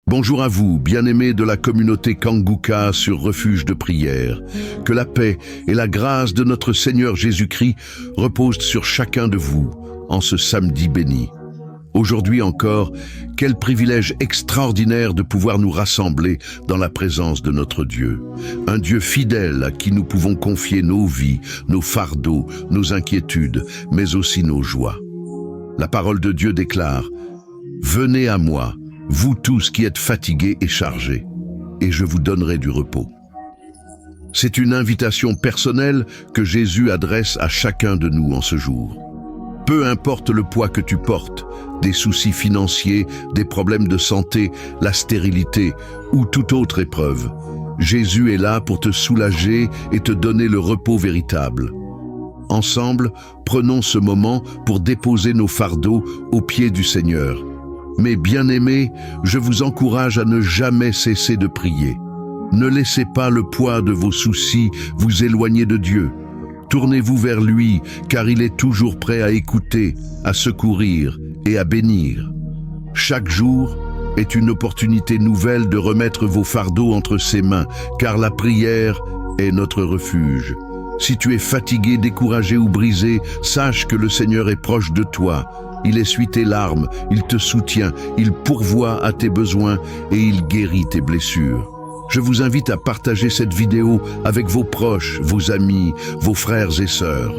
Bonjour à vous, bien-aimés de la communauté Kanguka sur Refuge de prière. Que la paix et la grâce de notre Seigneur Jésus-Christ reposent sur chacun de vous en ce samedi béni. Aujourd'hui encore, quel privilège extraordinaire de pouvoir nous rassembler dans la présence de notre Dieu. Un Dieu fidèle à qui nous pouvons confier nos vies, nos fardeaux, nos inquiétudes, mais aussi nos joies. La parole de Dieu déclare « Venez à moi, vous tous qui êtes fatigués et chargés, et je vous donnerai du repos. » C'est une invitation personnelle que Jésus adresse à chacun de nous en ce jour. Peu importe le poids que tu portes, des soucis financiers, des problèmes de santé, la stérilité ou toute autre épreuve, Jésus est là pour te soulager et te donner le repos véritable. Ensemble, prenons ce moment pour déposer nos fardeaux aux pieds du Seigneur. Mais bien-aimés, je vous encourage à ne jamais cesser de prier. Ne laissez pas le poids de vos soucis vous éloigner de Dieu. Tournez-vous vers lui, car il est toujours prêt à écouter, à secourir et à bénir. Chaque jour est une opportunité nouvelle de remettre vos fardeaux entre ses mains, car la prière est notre refuge. Si tu es fatigué, découragé ou brisé, sache que le Seigneur est proche de toi. Il essuie tes larmes, il te soutient, il pourvoit à tes besoins et il guérit tes blessures. Je vous invite à partager cette vidéo avec vos proches, vos amis, vos frères et sœurs.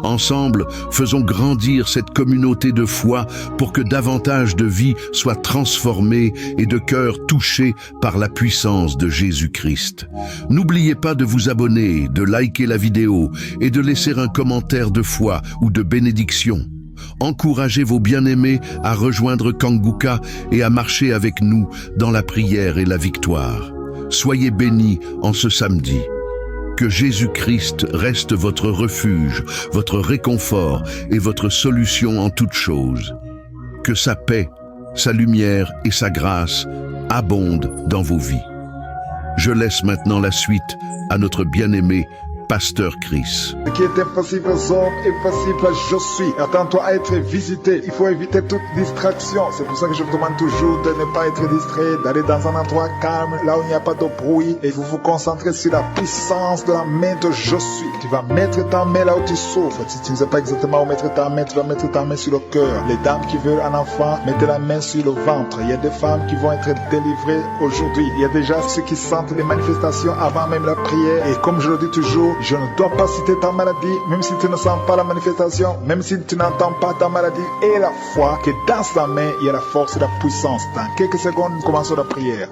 Ensemble, faisons grandir cette communauté de foi pour que davantage de vies soient transformées et de cœurs touchés par la puissance de Jésus-Christ. N'oubliez pas de vous abonner, de liker la vidéo et de laisser un commentaire de foi ou de bénédiction. Encouragez vos bien-aimés à rejoindre Kanguka et à marcher avec nous dans la prière et la victoire. Soyez bénis en ce samedi. Que Jésus-Christ reste votre refuge, votre réconfort et votre solution en toutes choses. Que sa paix, sa lumière et sa grâce abondent dans vos vies. Je laisse maintenant la suite à notre bien-aimé Pasteur Chris. Ce qui est impossible aux hommes est possible à je suis. Attends-toi à être visité. Il faut éviter toute distraction. C'est pour ça que je vous demande toujours de ne pas être distrait, d'aller dans un endroit calme, là où il n'y a pas de bruit, et vous vous concentrez sur la puissance de la main de je suis. Tu vas mettre ta main là où tu souffres. Si tu ne sais pas exactement où mettre ta main, tu vas mettre ta main sur le cœur. Les dames qui veulent un enfant, mettez la main sur le ventre. Il y a des femmes qui vont être délivrées aujourd'hui. Il y a déjà ceux qui sentent les manifestations avant même la prière. Et comme je le dis toujours, je ne dois pas citer ta maladie, même si tu ne sens pas la manifestation, même si tu n'entends pas ta maladie, et la foi que dans sa main, il y a la force et la puissance. Dans quelques secondes, nous commençons la prière.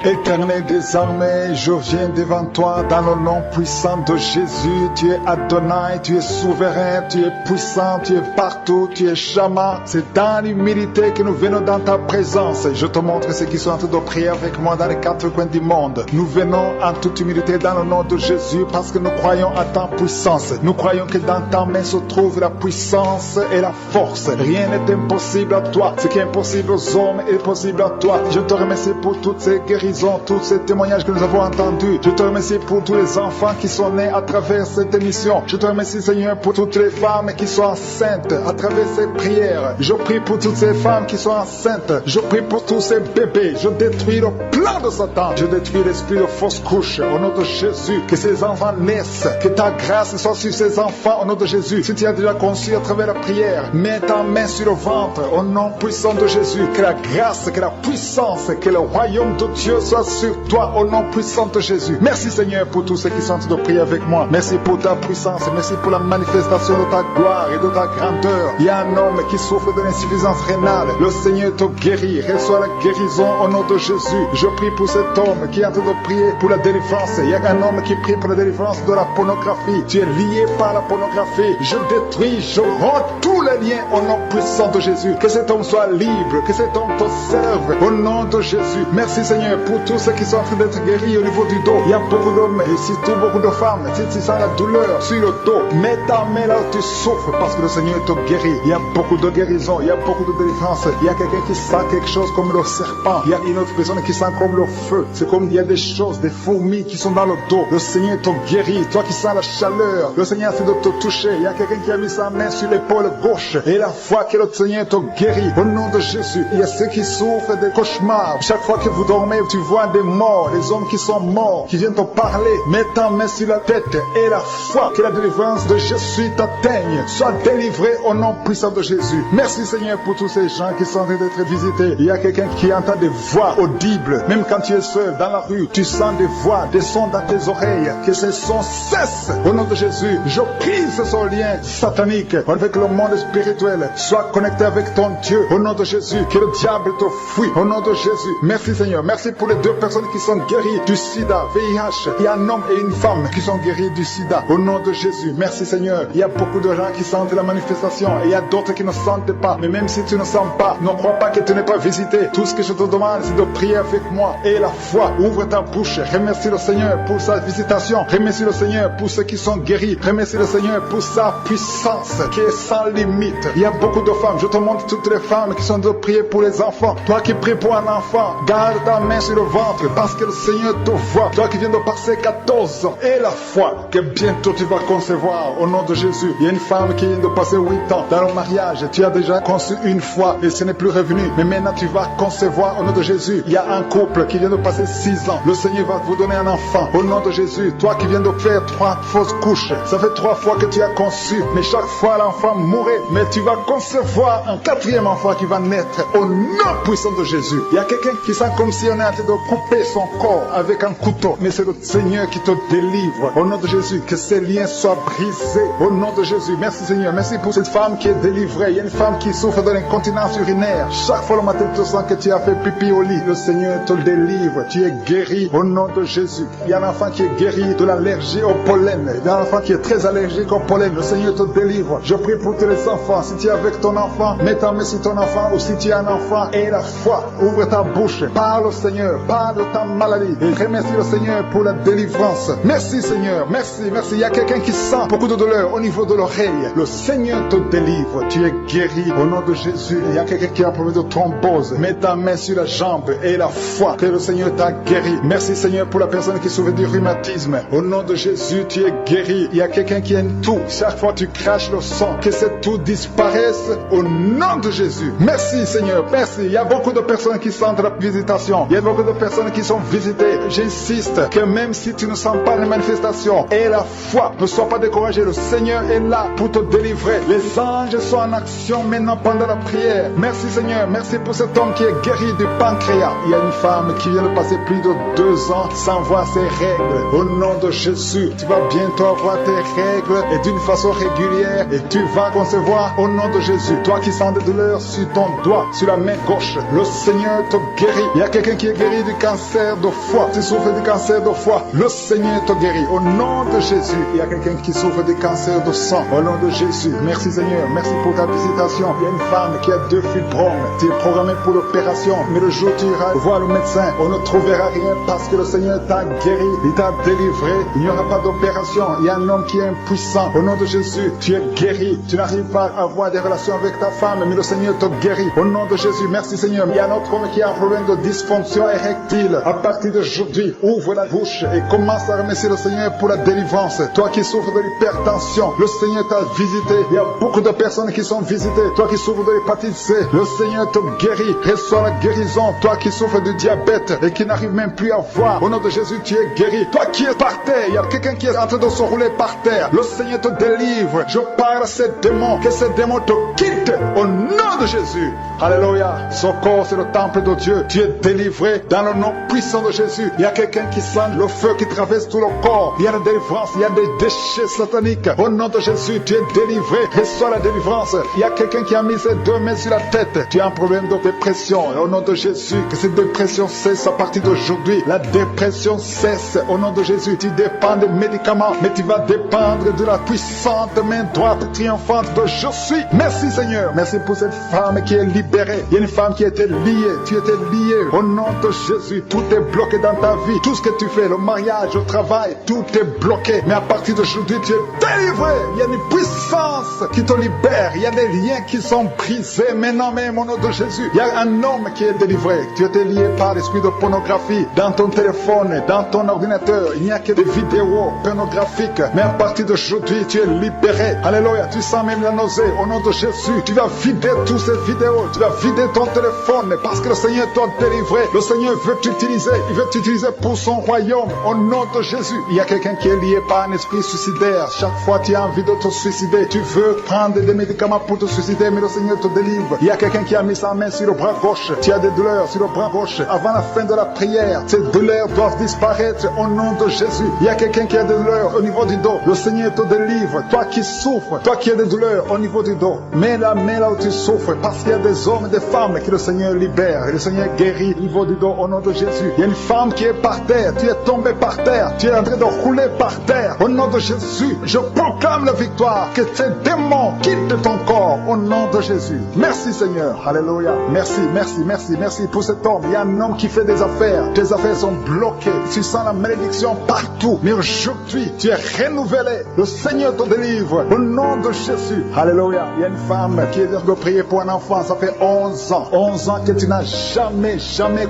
Éternel des armées, je viens devant toi dans le nom puissant de Jésus. Tu es Adonai, tu es souverain, tu es puissant, tu es partout, tu es Shama. C'est dans l'humilité que nous venons dans ta présence. Je te montre ceux qui sont en train de prier avec moi dans les quatre coins du monde. Nous venons en toute humilité dans le nom de Jésus parce que nous croyons à ta puissance. Nous croyons que dans ta main se trouve la puissance et la force. Rien n'est impossible à toi. Ce qui est impossible aux hommes est possible à toi. Je te remercie pour toutes ces guérisons, tous ces témoignages que nous avons entendus. Je te remercie pour tous les enfants qui sont nés à travers cette émission. Je te remercie, Seigneur, pour toutes les femmes qui sont enceintes à travers ces prières. Je prie pour toutes ces femmes qui sont enceintes. Je prie pour tous ces bébés. Je détruis le plan de Satan. Je détruis l'esprit de fausse couche au nom de Jésus. Que ces enfants naissent. Que ta grâce soit sur ces enfants au nom de Jésus. Si tu as déjà conçu à travers la prière, mets ta main sur le ventre au nom puissant de Jésus. Que la grâce, que la puissance, que le royaume de Dieu soit sur toi au nom puissant de Jésus. Merci Seigneur pour tous ceux qui sont en train de prier avec moi. Merci pour ta puissance. Merci pour la manifestation de ta gloire et de ta grandeur. Il y a un homme qui souffre de l'insuffisance rénale. Le Seigneur te guérit. Reçois la guérison au nom de Jésus. Je prie pour cet homme qui est en train de prier pour la délivrance. Il y a un homme qui prie pour la délivrance de la pornographie. Tu es lié par la pornographie. Je détruis, je romps tous les liens au nom puissant de Jésus. Que cet homme soit libre. Que cet homme te serve au nom de Jésus. Merci Seigneur pour tous ceux qui sont en train d'être guéris au niveau du dos. Il y a beaucoup d'hommes et surtout beaucoup de femmes. Si tu sens la douleur sur le dos, mets ta main là où tu souffres parce que le Seigneur te guérit. Il y a beaucoup de guérison, il y a beaucoup de délivrance. Il y a quelqu'un qui sent quelque chose comme le serpent. Il y a une autre personne qui sent comme le feu. C'est comme il y a des choses, des fourmis qui sont dans le dos. Le Seigneur te guérit. Toi qui sens la chaleur, le Seigneur essaie de te toucher. Il y a quelqu'un qui a mis sa main sur l'épaule gauche et la foi que le Seigneur te guérit. Au nom de Jésus, il y a ceux qui souffrent des cauchemars. Chaque fois que vous dormez, tu vois des morts, des hommes qui sont morts, qui viennent te parler. Mets ta main sur la tête et la foi que la délivrance de Jésus t'atteigne. Sois délivré au nom puissant de Jésus. Merci Seigneur pour tous ces gens qui sont en train d'être visités. Il y a quelqu'un qui entend des voix audibles. Même quand tu es seul dans la rue, tu sens des voix, des sons dans tes oreilles. Que ces sons cessent. Au nom de Jésus, je brise ce lien satanique avec le monde spirituel. Sois connecté avec ton Dieu. Au nom de Jésus, que le diable te fuit. Au nom de Jésus. Merci Seigneur. Merci pour les 2 personnes qui sont guéries du sida, VIH. Il y a un homme et une femme qui sont guéris du sida. Au nom de Jésus. Merci Seigneur. Il y a beaucoup de gens qui sentent la manifestation et il y a d'autres qui ne sentent pas. Mais même si tu ne sens pas, ne crois pas que tu n'es pas visité. Tout ce que je te demande, c'est de prier avec moi. Et la foi, ouvre ta bouche. Remercie le Seigneur pour sa visitation. Remercie le Seigneur pour ceux qui sont guéris. Remercie le Seigneur pour sa puissance qui est sans limite. Il y a beaucoup de femmes. Je te montre toutes les femmes qui sont de prier pour les enfants. Toi qui pries pour un enfant, garde ta main sur le ventre parce que le Seigneur te voit. Toi qui viens de passer 14 ans. Et la foi que bientôt tu vas concevoir au nom de Jésus. Il y a une femme qui vient de passer 8 ans dans le mariage. Tu as déjà conçu une fois et ce n'est plus revenu. Mais maintenant tu vas concevoir au nom de Jésus. Il y a un couple qui vient de passer 6 ans. Le Seigneur va vous donner un enfant au nom de Jésus. Toi qui viens de faire 3 fausses couches. Ça fait 3 fois que tu as conçu. Mais chaque fois l'enfant mourait. Mais tu vas concevoir un 4e enfant qui va naître au nom puissant de Jésus. Il y a quelqu'un qui sent comme si on est en train de couper son corps avec un couteau. Mais c'est le Seigneur qui te délivre. Au nom de Jésus, que ces liens soient brisés. Au nom de Jésus. Merci Seigneur. Merci pour cette femme qui est délivrée. Il y a une femme qui souffre de l'incontinence urinaire. Chaque fois le matin tu sens que tu as fait pipi au lit. Le Seigneur te délivre. Tu es guéri au nom de Jésus. Il y a un enfant qui est guéri de l'allergie au pollen. Il y a un enfant qui est très allergique au pollen. Le Seigneur te délivre. Je prie pour tous les enfants. Si tu es avec ton enfant, mets ta main sur ton enfant. Ou si tu es un enfant, et la foi. Ouvre ta bouche. Parle au Seigneur. Parle de ta maladie. Et remercie le Seigneur pour la délivrance. Merci Seigneur. Merci. Merci. Il y a quelqu'un qui sent beaucoup de douleur au niveau de l'oreille. Le Seigneur te délivre. Tu es guéri au nom de Jésus. Il y a quelqu'un qui a un problème de thrombose. Mets ta main sur la jambe et la foi que le Seigneur t'a guéri. Merci Seigneur pour la personne qui souffre du rhumatisme. Au nom de Jésus, tu es guéri. Il y a quelqu'un qui aime tout. Chaque fois tu craches le sang, que cette tout disparaisse au nom de Jésus. Merci Seigneur. Merci. Il y a beaucoup de personnes qui sentent la visitation. Il y a beaucoup de personnes qui sont visitées. J'insiste que même si tu ne sens pas les manifestations et la foi, ne sois pas découragé. Le Seigneur est là pour te délivrer. Les anges sont en action maintenant pendant la prière. Merci Seigneur. Merci pour cet homme qui est guéri du pancréas. Il y a une femme qui vient de passer plus de 2 ans sans voir ses règles. Au nom de Jésus, tu vas bientôt avoir tes règles et d'une façon régulière et tu vas concevoir au nom de Jésus. Toi qui sens des douleurs sur ton doigt, sur la main gauche, le Seigneur te guérit. Il y a quelqu'un qui est guéri du cancer de foie. Tu souffres du cancer de foie, le Seigneur te guérit. Au nom de Jésus, il y a quelqu'un qui souffre du cancer de sang. Au nom de Jésus, merci Seigneur. Merci pour ta visitation. Il y a une femme qui a 2 fibromes. Tu es programmé pour l'opération, mais le jour où tu iras voir le médecin, on ne trouvera rien parce que le Seigneur t'a guéri, il t'a délivré. Il n'y aura pas d'opération. Il y a un homme qui est impuissant. Au nom de Jésus, tu es guéri. Tu n'arrives pas à avoir des relations avec ta femme, mais le Seigneur te guérit. Au nom de Jésus, merci Seigneur. Il y a un autre homme qui a un problème de dysfonction érectile. À partir d'aujourd'hui, ouvre la bouche et commence à remercier le Seigneur pour la délivrance. Toi qui souffres de l'hypertension, le Seigneur t'a visité. Il y a beaucoup de personnes qui sont visitées. Toi qui souffres de l'hépatite C, le Seigneur te guérit. Reçois la guérison. Toi qui souffres du diabète et qui n'arrive même plus à voir, au nom de Jésus, tu es guéri. Toi qui es par terre, il y a quelqu'un qui est en train de se rouler par terre. Le Seigneur te délivre. Je parle à ces démons, que ces démons te quittent au nom de Jésus. Alléluia. Ce corps, c'est le temple de Dieu. Tu es délivré dans le nom puissant de Jésus. Il y a quelqu'un qui sent le feu qui traverse tout le corps. Il y a la délivrance, il y a des déchets sataniques. Au nom de Jésus, tu es délivré. Reçois la délivrance. Il y a quelqu'un qui a mis ses 2 mains sur la tête. Tu as un problème de dépression. Au nom de Jésus, que cette dépression cesse à partir d'aujourd'hui. La dépression cesse au nom de Jésus. Tu dépends des médicaments, mais tu vas dépendre de la puissante main droite triomphante de je suis. Merci Seigneur. Merci pour cette femme qui est libérée. Il y a une femme qui était liée. Tu étais lié. Au nom de Jésus, tout est bloqué dans ta vie. Tout ce que tu fais, le mariage, le travail, tout est bloqué. Mais à partir d'aujourd'hui, tu es délivré. Il y a une puissance qui te libère. Il y a des liens qui sont brisés. Maintenant même, au nom de Jésus, il y a un homme qui est délivré. Tu étais lié par l'esprit de pornographie. Dans ton téléphone, dans ton ordinateur, il n'y a que des vidéos pornographiques. Mais à partir d'aujourd'hui, tu es libéré. Alléluia. Tu sens même la nausée. Au nom de Jésus, tu vas vider toutes ces vidéos. Tu vas vider ton téléphone parce que le Seigneur t'a délivré. Le Seigneur veut t'utiliser. Il veut t'utiliser pour son royaume. Au nom de Jésus. Il y a quelqu'un qui est lié par un esprit suicidaire. Chaque fois tu as envie de te suicider, tu veux prendre des médicaments pour te suicider, mais le Seigneur te délivre. Il y a quelqu'un qui a mis sa main sur le bras gauche. Tu as des douleurs sur le bras gauche. Avant la fin de la prière, ces douleurs doivent disparaître au nom de Jésus. Il y a quelqu'un qui a des douleurs au niveau du dos. Le Seigneur te délivre. Toi qui souffres, toi qui as des douleurs au niveau du dos, mets la main là où tu souffres, parce qu'il y a des hommes et des femmes que le Seigneur libère. Et le Seigneur guérit au niveau du dos au nom de Jésus. Il y a une femme qui est par terre. Tu es tombé par terre. Tu es en train de rouler par terre. Au nom de Jésus, je proclame la victoire. Que ces démons quittent ton corps au nom de Jésus. Merci Seigneur. Alléluia. Merci, merci, merci, merci pour cet homme. Il y a un homme qui fait des affaires. Tes affaires sont bloquées. Tu sens la malédiction partout. Mais aujourd'hui, tu es renouvelé. Le Seigneur te délivre au nom de Jésus. Alléluia. Il y a une femme qui est de prier pour un enfant. Ça fait 11 ans. 11 ans que tu n'as jamais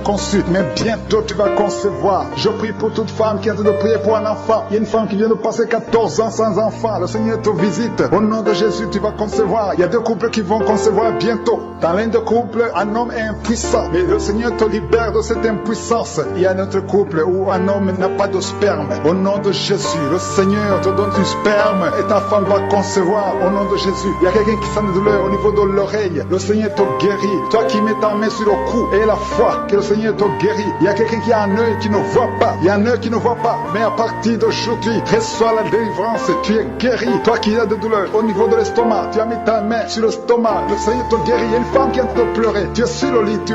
conçu. Mais bientôt tu vas concevoir. Je prie pour toute femme qui est en train de prier pour un enfant. Il y a une femme qui vient de passer 14 ans sans enfant. Le Seigneur te visite. Au nom de Jésus, tu vas concevoir. Il y a 2 couples qui vont concevoir bientôt. Dans l'un des couples, un homme est impuissant. Mais le Seigneur te libère de cette impuissance. Il y a un autre couple où un homme n'a pas de sperme. Au nom de Jésus, le Seigneur te donne du sperme et ta femme va concevoir. Au nom de Jésus, il y a quelqu'un qui sent des douleurs au niveau de l'oreille. Le Seigneur te guérit. Toi qui mets ta main sur le cou et la foi que le Seigneur te guérit. Il y a quelqu'un qui a un œil qui ne voit pas. Il y a un œil qui ne voit pas. Mais à partir d'aujourd'hui, reçois la délivrance. Tu es guéri. Toi qui as des douleurs au niveau de l'estomac, tu as mis ta main sur l'estomac. Le Seigneur te guérit. Il y a une femme qui est en train de pleurer. Tu es sur le lit, tu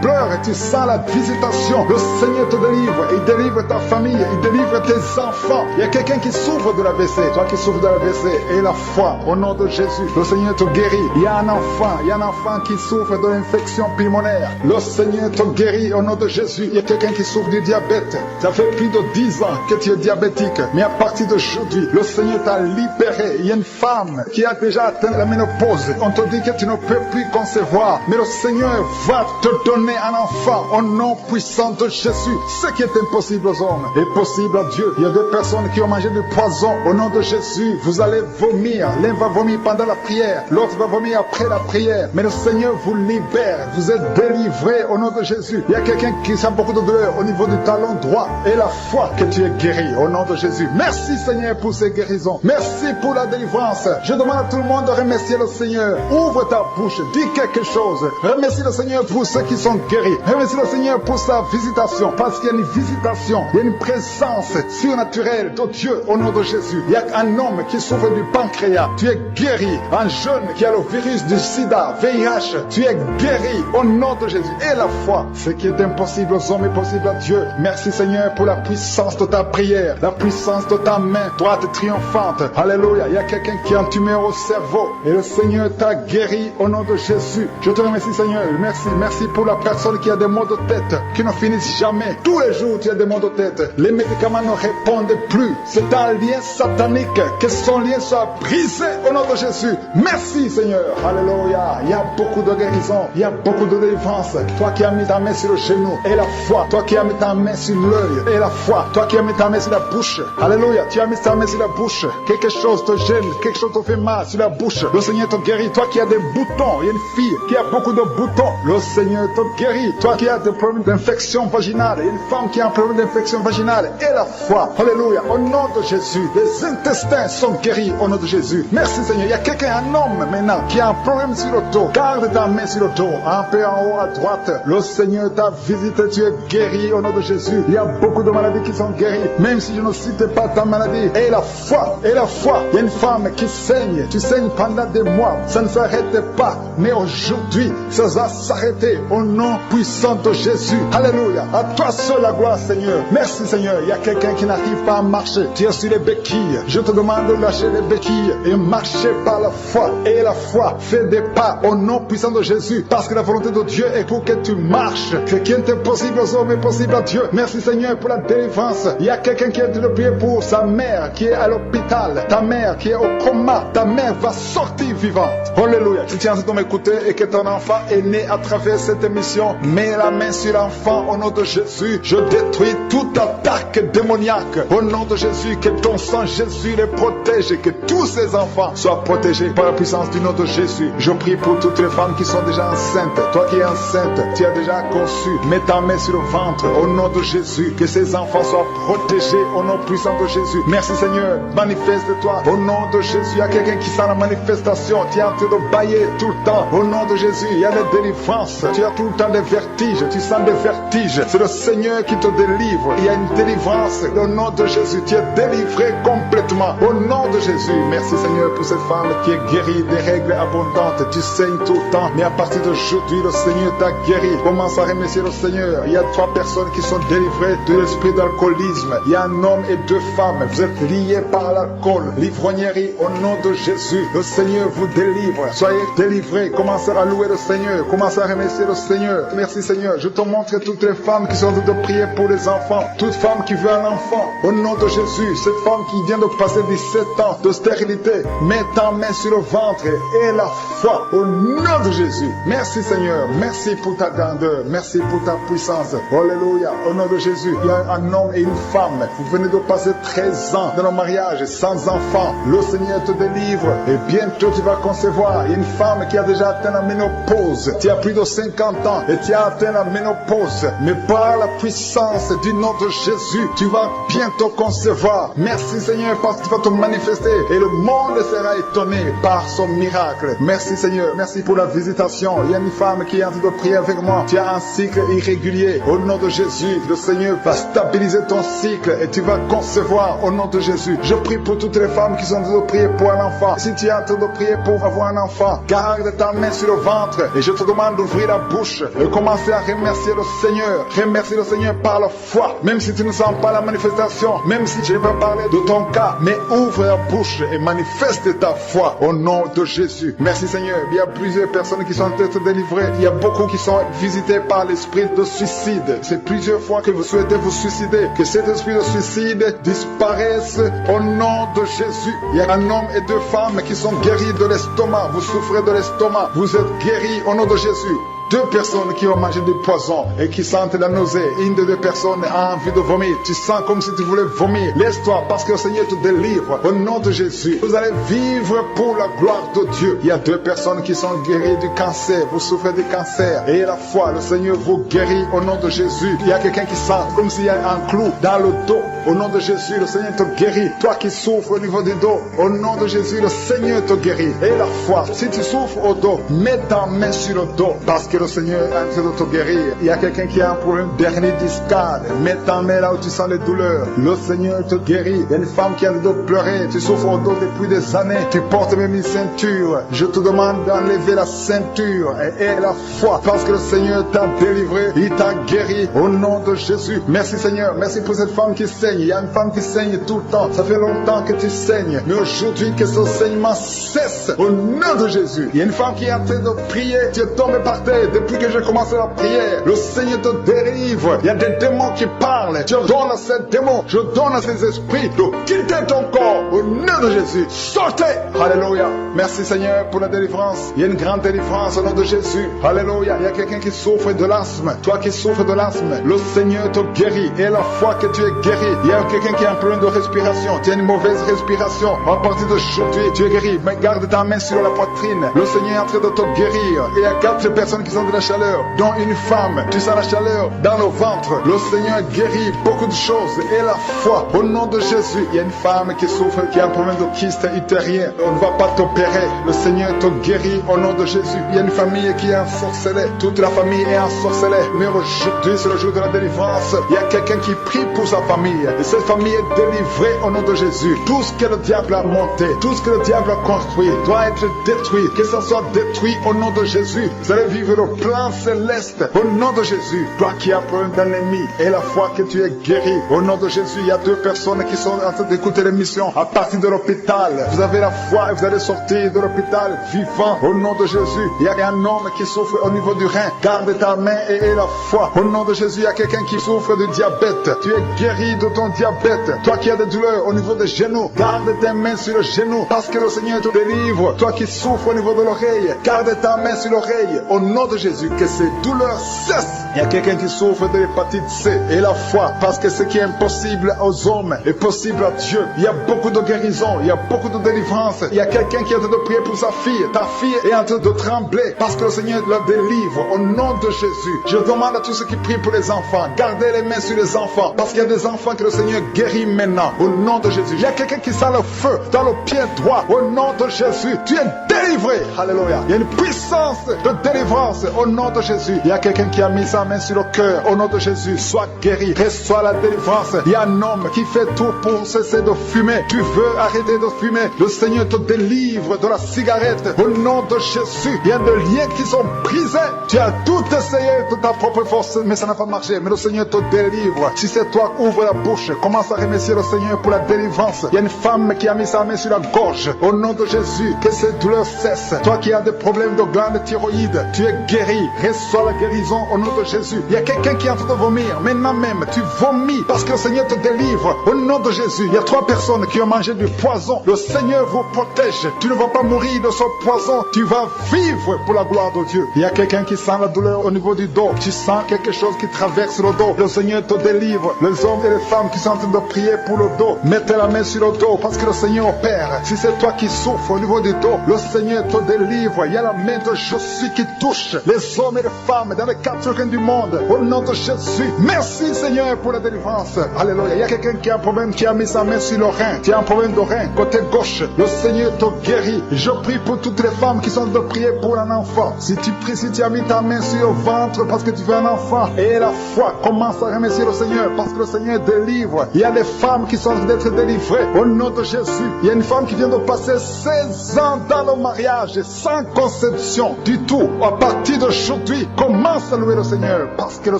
pleures et tu sens la visitation. Le Seigneur te délivre. Il délivre ta famille. Il délivre tes enfants. Il y a quelqu'un qui souffre de l'AVC. Toi qui souffres de l'AVC et la foi au nom de Jésus. Le Seigneur te guérit. Il y a un enfant qui souffre de l'infection pulmonaire. Le Seigneur te guérit au nom de Jésus. Il y a quelqu'un qui souffre du diabète. Ça fait plus de 10 ans que tu es diabétique. Mais à partir d'aujourd'hui, le Seigneur t'a libéré. Il y a une femme qui a déjà atteint la ménopause. On te dit que tu ne peux plus concevoir. Mais le Seigneur va te donner un enfant au nom puissant de Jésus. Ce qui est impossible aux hommes est possible à Dieu. Il y a 2 personnes qui ont mangé du poison. Au nom de Jésus, vous allez vomir. L'un va vomir pendant la prière. L'autre va vomir après la prière. Mais le Seigneur vous libère. Vous êtes délivrés au nom de Jésus. Il y a quelqu'un qui sent beaucoup de douleur au niveau du talon droit. Et la foi que tu es guéri au nom de Jésus. Merci Seigneur pour ces guérisons. Merci pour la délivrance. Je demande à tout le monde de remercier le Seigneur. Ouvre ta bouche. Dis quelque chose. Remercie le Seigneur pour ceux qui sont guéris. Remercie le Seigneur pour sa visitation. Parce qu'il y a une visitation. Il y a une présence surnaturelle de Dieu au nom de Jésus. Il y a un homme qui souffre du pancréas. Tu es guéri. Un jeune qui a le virus du sida, VIH. Tu es guéri au nom de Jésus. Et la foi. Ce qui est impossible aux hommes est possible à Dieu. Merci Seigneur pour la puissance de ta prière. La puissance de ta main droite triomphante. Alléluia. Il y a quelqu'un qui a un tumeur au cerveau. Et le Seigneur t'a guéri au nom de Jésus. Je te remercie Seigneur. Merci pour la personne qui a des maux de tête qui ne finissent jamais. Tous les jours tu as des maux de tête. Les médicaments ne répondent plus. C'est un lien satanique. Que son lien soit brisé au nom de Jésus. Merci Seigneur. Alléluia. Il y a beaucoup de guérison. Il y a beaucoup de délivrance. Toi qui as mis ta main sur le genou et la foi. Toi qui as mis ta main sur l'œil et la foi. Toi qui as mis ta main sur la bouche. Alléluia. Tu as mis ta main sur la bouche. Quelque chose te gêne. Quelque chose te fait mal sur la bouche. Le Seigneur te guérit. Toi qui as des boutons. Il y a une fille qui a beaucoup de boutons. Le Seigneur te guérit. Toi qui as des problèmes d'infection vaginale. Il y a une femme qui a un problème d'infection vaginale. Et la foi. Alléluia. Au nom de Jésus. Les intestins sont guéris au nom de Jésus. Merci Seigneur. Il y a quelqu'un, un homme maintenant, qui a un problème sur le dos. Garde ta main sur le dos. Un peu en haut à droite. Le Seigneur t'a visité. Tu es guéri au nom de Jésus. Il y a beaucoup de maladies qui sont guéries. Même si je ne cite pas ta maladie. Et la foi. Et la foi. Il y a une femme qui saigne. Tu saignes pendant des mois. Ça ne s'arrête pas. Mais aujourd'hui, ça va s'arrêter au nom puissant de Jésus. Alléluia. À toi seul la gloire Seigneur. Merci Seigneur. Il y a quelqu'un qui n'arrive pas à marcher. Tu es sur les béquilles. Je te demande de lâcher les béquilles et marcher par la foi. Et la foi fais des pas au nom puissant de Jésus, parce que la volonté de Dieu est pour que tu marches. Ce qui est impossible aux hommes est possible à Dieu. Merci Seigneur pour la délivrance. Il y a quelqu'un qui est en train de prier pour sa mère qui est à l'hôpital, ta mère qui est au coma. Ta mère va sortir vivante. Alléluia. Tu tiens à m'écouter et que ton enfant est né à travers cette émission. Mets la main sur l'enfant au nom de Jésus. Je détruis toute attaque démoniaque au nom de Jésus. Que ton sang Jésus les protège et que tous ces enfants soient protégés par la puissance du nom de Jésus. Je prie pour toutes les femmes qui sont déjà enceintes. Toi qui es enceinte, tu as déjà conçu. Mets ta main sur le ventre au nom de Jésus. Que ces enfants soient protégés au nom puissant de Jésus. Merci Seigneur. Manifeste-toi au nom de Jésus. Il y a quelqu'un qui sent la manifestation. Tu es en train de bailler tout le temps. Au nom de Jésus, il y a des délivrances. Tu as tout le temps des vertiges. Tu sens des vertiges. C'est le Seigneur qui te délivre. Il y a une délivrance au nom de Jésus. Tu es délivré complètement au nom de Jésus. Merci Seigneur pour cette femme qui est guérie des règles abondantes. Tu saignes tout le temps, mais à partir d'aujourd'hui, le Seigneur t'a guéri. Commence à remercier le Seigneur. Il y a 3 personnes qui sont délivrées de l'esprit d'alcoolisme. Il y a un homme et 2 femmes. Vous êtes liés par l'alcool, l'ivrognerie. Au nom de Jésus, le Seigneur vous délivre. Soyez délivrés. Commencez à louer le Seigneur. Commencez à remercier le Seigneur. Merci Seigneur. Je te montre toutes les femmes qui sont en train de prier pour les enfants. Toute femme qui veut un enfant. Au nom de Jésus, cette femme qui vient de passer 17 ans de stérilité, mets ta main sur le ventre et la foi. Au nom de Jésus. Merci Seigneur. Merci pour ta grandeur. Merci pour ta puissance. Alléluia. Au nom de Jésus, il y a un homme et une femme. Vous venez de passer 13 ans dans le mariage sans enfant. Le Seigneur te délivre et bientôt tu vas concevoir. Une femme qui a déjà atteint la ménopause. Tu as plus de 50 ans et tu as atteint la ménopause. Mais par la puissance du nom de Jésus, tu vas bientôt concevoir. Merci Seigneur parce que tu vas te manifester et le monde sera étonné par son miracle. Merci Seigneur. Merci pour la visitation. Il y a une femme qui est en train de prier avec moi. Tu as un cycle irrégulier. Au nom de Jésus, le Seigneur va stabiliser ton cycle et tu vas concevoir au nom de Jésus. Je prie pour toutes les femmes qui sont en train de prier pour un enfant. Si tu es en train de prier pour avoir un enfant, garde ta main sur le ventre et je te demande d'ouvrir la bouche et commencer à remercier le Seigneur. Remercier le Seigneur par la foi. Même si tu ne sens pas la manifestation, même si je vais parler de ton cas, mais ouvre la bouche et manifeste ta foi au nom de Jésus. Merci Seigneur. Il y a plusieurs personnes qui sont en train de délivrer. Il y a beaucoup qui sont visités par l'esprit de suicide. C'est plusieurs fois que vous souhaitez vous suicider. Que cet esprit de suicide disparaisse au nom de Jésus. Il y a un homme et 2 femmes qui sont guéris de l'estomac. Vous souffrez de l'estomac. Vous êtes guéris au nom de Jésus. 2 personnes qui ont mangé du poison et qui sentent la nausée. Une des 2 personnes a envie de vomir. Tu sens comme si tu voulais vomir. Laisse-toi parce que le Seigneur te délivre. Au nom de Jésus, vous allez vivre pour la gloire de Dieu. Il y a 2 personnes qui sont guéries du cancer. Vous souffrez du cancer. Et la foi, le Seigneur vous guérit au nom de Jésus. Il y a quelqu'un qui sent comme s'il y a un clou dans le dos. Au nom de Jésus, le Seigneur te guérit. Toi qui souffres au niveau du dos, au nom de Jésus, le Seigneur te guérit. Et la foi, si tu souffres au dos, mets ta main sur le dos parce que le Seigneur est en train de te guérir. Il y a quelqu'un qui a un problème d'hernie discale. Mets ta main là où tu sens les douleurs. Le Seigneur te guérit. Il y a une femme qui a le dos pleurer. Tu souffres au dos depuis des années. Tu portes même une ceinture. Je te demande d'enlever la ceinture et la foi parce que le Seigneur t'a délivré. Il t'a guéri au nom de Jésus. Merci Seigneur. Merci pour cette femme qui saigne. Il y a une femme qui saigne tout le temps. Ça fait longtemps que tu saignes. Mais aujourd'hui que ce saignement cesse au nom de Jésus. Il y a une femme qui est en train de prier. Tu es tombé par terre depuis que j'ai commencé la prière. Le Seigneur te délivre. Il y a des démons qui parlent. Je donne à ces démons, je donne à ces esprits de quitter ton corps au nom de Jésus. Sortez. Alléluia. Merci Seigneur pour la délivrance. Il y a une grande délivrance au nom de Jésus. Alléluia. Il y a quelqu'un qui souffre de l'asthme. Toi qui souffres de l'asthme, le Seigneur te guérit. Et la foi que tu es guéri. Il y a quelqu'un qui a un problème de respiration. Tu as une mauvaise respiration. À partir d'aujourd'hui, tu es guéri. Mais garde ta main sur la poitrine. Le Seigneur est en train de te guérir. Et il y a 4 personnes qui sont de la chaleur, dont une femme. Tu sens la chaleur dans le ventre. Le Seigneur guérit beaucoup de choses. Et la foi, au nom de Jésus. Il y a une femme qui souffre, qui a un problème de kyste utérien. On ne va pas t'opérer. Le Seigneur te guérit au nom de Jésus. Il y a une famille qui est ensorcelée. Toute la famille est ensorcelée. Mais aujourd'hui, c'est le jour de la délivrance. Il y a quelqu'un qui prie pour sa famille. Et cette famille est délivrée au nom de Jésus. Tout ce que le diable a monté, tout ce que le diable a construit doit être détruit. Que ça soit détruit au nom de Jésus. Vous allez vivre le plan céleste au nom de Jésus. Toi qui as problème d'ennemi et la foi que tu es guéri. Au nom de Jésus, il y a 2 personnes qui sont en train d'écouter l'émission à partir de l'hôpital. Vous avez la foi et vous allez sortir de l'hôpital vivant. Au nom de Jésus, il y a un homme qui souffre au niveau du rein. Garde ta main et aie la foi. Au nom de Jésus, il y a quelqu'un qui souffre de diabète. Tu es guéri de ton diabète. Toi qui as des douleurs au niveau des genoux, garde tes mains sur le genou parce que le Seigneur te délivre. Toi qui souffres au niveau de l'oreille, garde ta main sur l'oreille. Au nom de Jésus, que ces douleurs cessent. Il y a quelqu'un qui souffre de l'hépatite C et la foi parce que ce qui est impossible aux hommes est possible à Dieu. Il y a beaucoup de guérison, il y a beaucoup de délivrance. Il y a quelqu'un qui est en train de prier pour sa fille. Ta fille est en train de trembler parce que le Seigneur la délivre au nom de Jésus. Je demande à tous ceux qui prient pour les enfants, gardez les mains sur les enfants parce qu'il y a des enfants que le Seigneur guérit maintenant au nom de Jésus. Il y a quelqu'un qui sent le feu dans le pied droit au nom de Jésus. Tu es délivré. Alléluia. Il y a une puissance de délivrance au nom de Jésus. Il y a quelqu'un qui a mis sa main sur le cœur au nom de Jésus. Sois guéri, reçois la délivrance. Il y a un homme qui fait tout pour cesser de fumer. Tu veux arrêter de fumer, le Seigneur te délivre de la cigarette au nom de Jésus. Il y a des liens qui sont brisés. Tu as tout essayé de ta propre force, mais ça n'a pas marché. Mais le Seigneur te délivre. Si c'est toi, ouvre la bouche. Commence à remercier le Seigneur pour la délivrance. Il y a une femme qui a mis sa main sur la gorge. Au nom de Jésus, que ces douleurs cessent. Toi qui as des problèmes de glande thyroïde, tu es guéri. Reçois la guérison au nom de Jésus. Il y a quelqu'un qui est en train de vomir. Maintenant même, tu vomis parce que le Seigneur te délivre. Au nom de Jésus, il y a 3 personnes qui ont mangé du poison. Le Seigneur vous protège. Tu ne vas pas mourir de ce poison. Tu vas vivre pour la gloire de Dieu. Il y a quelqu'un qui sent la douleur au niveau du dos. Tu sens quelque chose qui traverse le dos. Le Seigneur te délivre. Les hommes et les femmes qui sont en train de prier pour le dos, mettez la main sur le dos parce que le Seigneur opère. Si c'est toi qui souffres au niveau du dos, le Seigneur te délivre. Il y a la main de Jésus qui touche les hommes et les femmes dans les 4 coins du monde. Au nom de Jésus. Merci Seigneur pour la délivrance. Alléluia. Il y a quelqu'un qui a un problème, qui a mis sa main sur le rein. Tu as un problème de rein, côté gauche. Le Seigneur te guérit. Je prie pour toutes les femmes qui sont de prier pour un enfant. Si tu pries, si tu as mis ta main sur le ventre parce que tu veux un enfant, et la foi, commence à remercier le Seigneur parce que le Seigneur délivre. Il y a des femmes qui sont d'être délivrées au nom de Jésus. Il y a une femme qui vient de passer 16 ans dans le mariage sans conception du tout. À partir d'aujourd'hui, commence à louer le Seigneur parce que le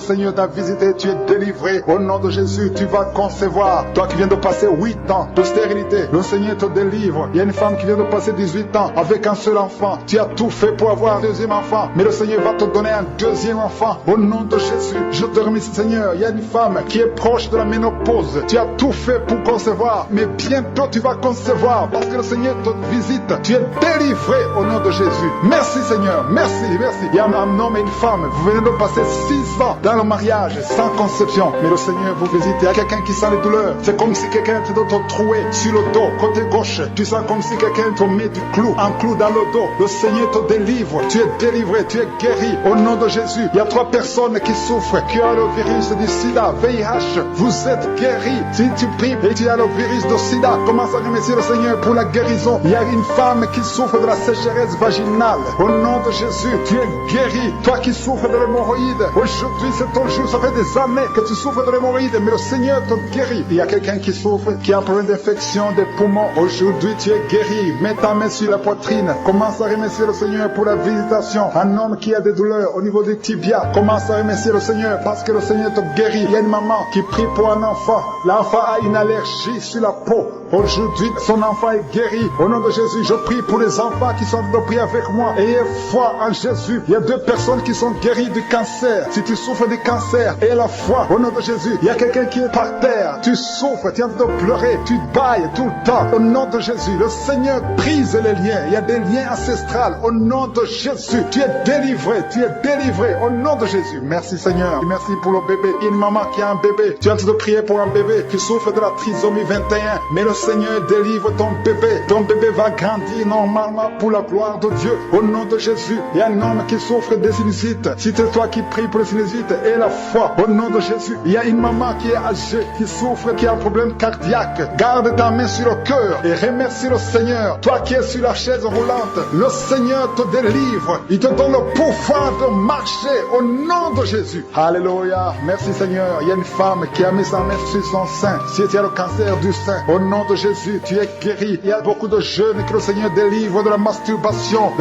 Seigneur t'a visité. Tu es délivré au nom de Jésus. Tu vas concevoir. Toi qui viens de passer 8 ans de stérilité, le Seigneur te délivre. Il y a une femme qui vient de passer 18 ans avec un seul enfant. Tu as tout fait pour avoir un deuxième enfant, mais le Seigneur va te donner un deuxième enfant au nom de Jésus. Je te remercie Seigneur. Il y a une femme qui est proche de la ménopause. Tu as tout fait pour concevoir, mais bientôt tu vas concevoir parce que le Seigneur te visite. Tu es délivré au nom de Jésus. Merci Seigneur. Merci, merci. Il y a un homme et une femme. Vous venez de passer 6 ans dans le mariage sans conception, mais le Seigneur vous visite. Il y a quelqu'un qui sent les douleurs. C'est comme si quelqu'un te trouait sur le dos, côté gauche. Tu sens comme si quelqu'un te met du clou, un clou dans le dos. Le Seigneur te délivre. Tu es délivré, tu es guéri au nom de Jésus. Il y a 3 personnes qui souffrent, qui ont le virus du sida, VIH. Vous êtes guéris. Si tu pries et tu as le virus de sida, commence à remercier le Seigneur pour la guérison. Il y a une femme qui souffre de la sécheresse vaginale. Au nom de Jésus, tu es guéri. Toi qui souffres de l'hémorroïde, aujourd'hui c'est ton jour. Ça fait des années que tu souffres de l'hémorroïde, mais le Seigneur te guérit. Il y a quelqu'un qui souffre, qui a un problème d'infection des poumons. Aujourd'hui tu es guéri. Mets ta main sur la poitrine. Commence à remercier le Seigneur pour la visitation. Un homme qui a des douleurs au niveau des tibias, commence à remercier le Seigneur parce que le Seigneur te guérit. Il y a une maman qui prie pour un enfant. L'enfant a une allergie sur la peau. Aujourd'hui, son enfant est guéri. Au nom de Jésus, je prie pour les enfants qui sont de prier avec moi. Ayez foi en Jésus. Il y a 2 personnes qui sont guéries du cancer. Si tu souffres du cancer, aie la foi. Au nom de Jésus, il y a quelqu'un qui est par terre. Tu souffres, tu es en train de pleurer, tu bailles tout le temps. Au nom de Jésus, le Seigneur brise les liens. Il y a des liens ancestrales. Au nom de Jésus, tu es délivré, tu es délivré. Au nom de Jésus, merci Seigneur. Merci pour le bébé. Il y a une maman qui a un bébé. Tu es en train de prier pour un bébé qui souffre de la trisomie 21. Mais le Seigneur délivre ton bébé. Ton bébé va grandir normalement pour la gloire de Dieu. Au nom de Jésus, il y a un homme qui souffre des sinusites. Si c'est toi qui pries pour les sinusites et la foi, au nom de Jésus, il y a une maman qui est âgée, qui souffre, qui a un problème cardiaque. Garde ta main sur le cœur et remercie le Seigneur. Toi qui es sur la chaise roulante, le Seigneur te délivre. Il te donne le pouvoir de marcher au nom de Jésus. Alléluia. Merci Seigneur. Il y a une femme qui a mis sa main sur son sein. Si tu as le cancer du sein, au nom de Jésus, tu es guéri. Il y a beaucoup de jeunes que le Seigneur délivre de la masturbation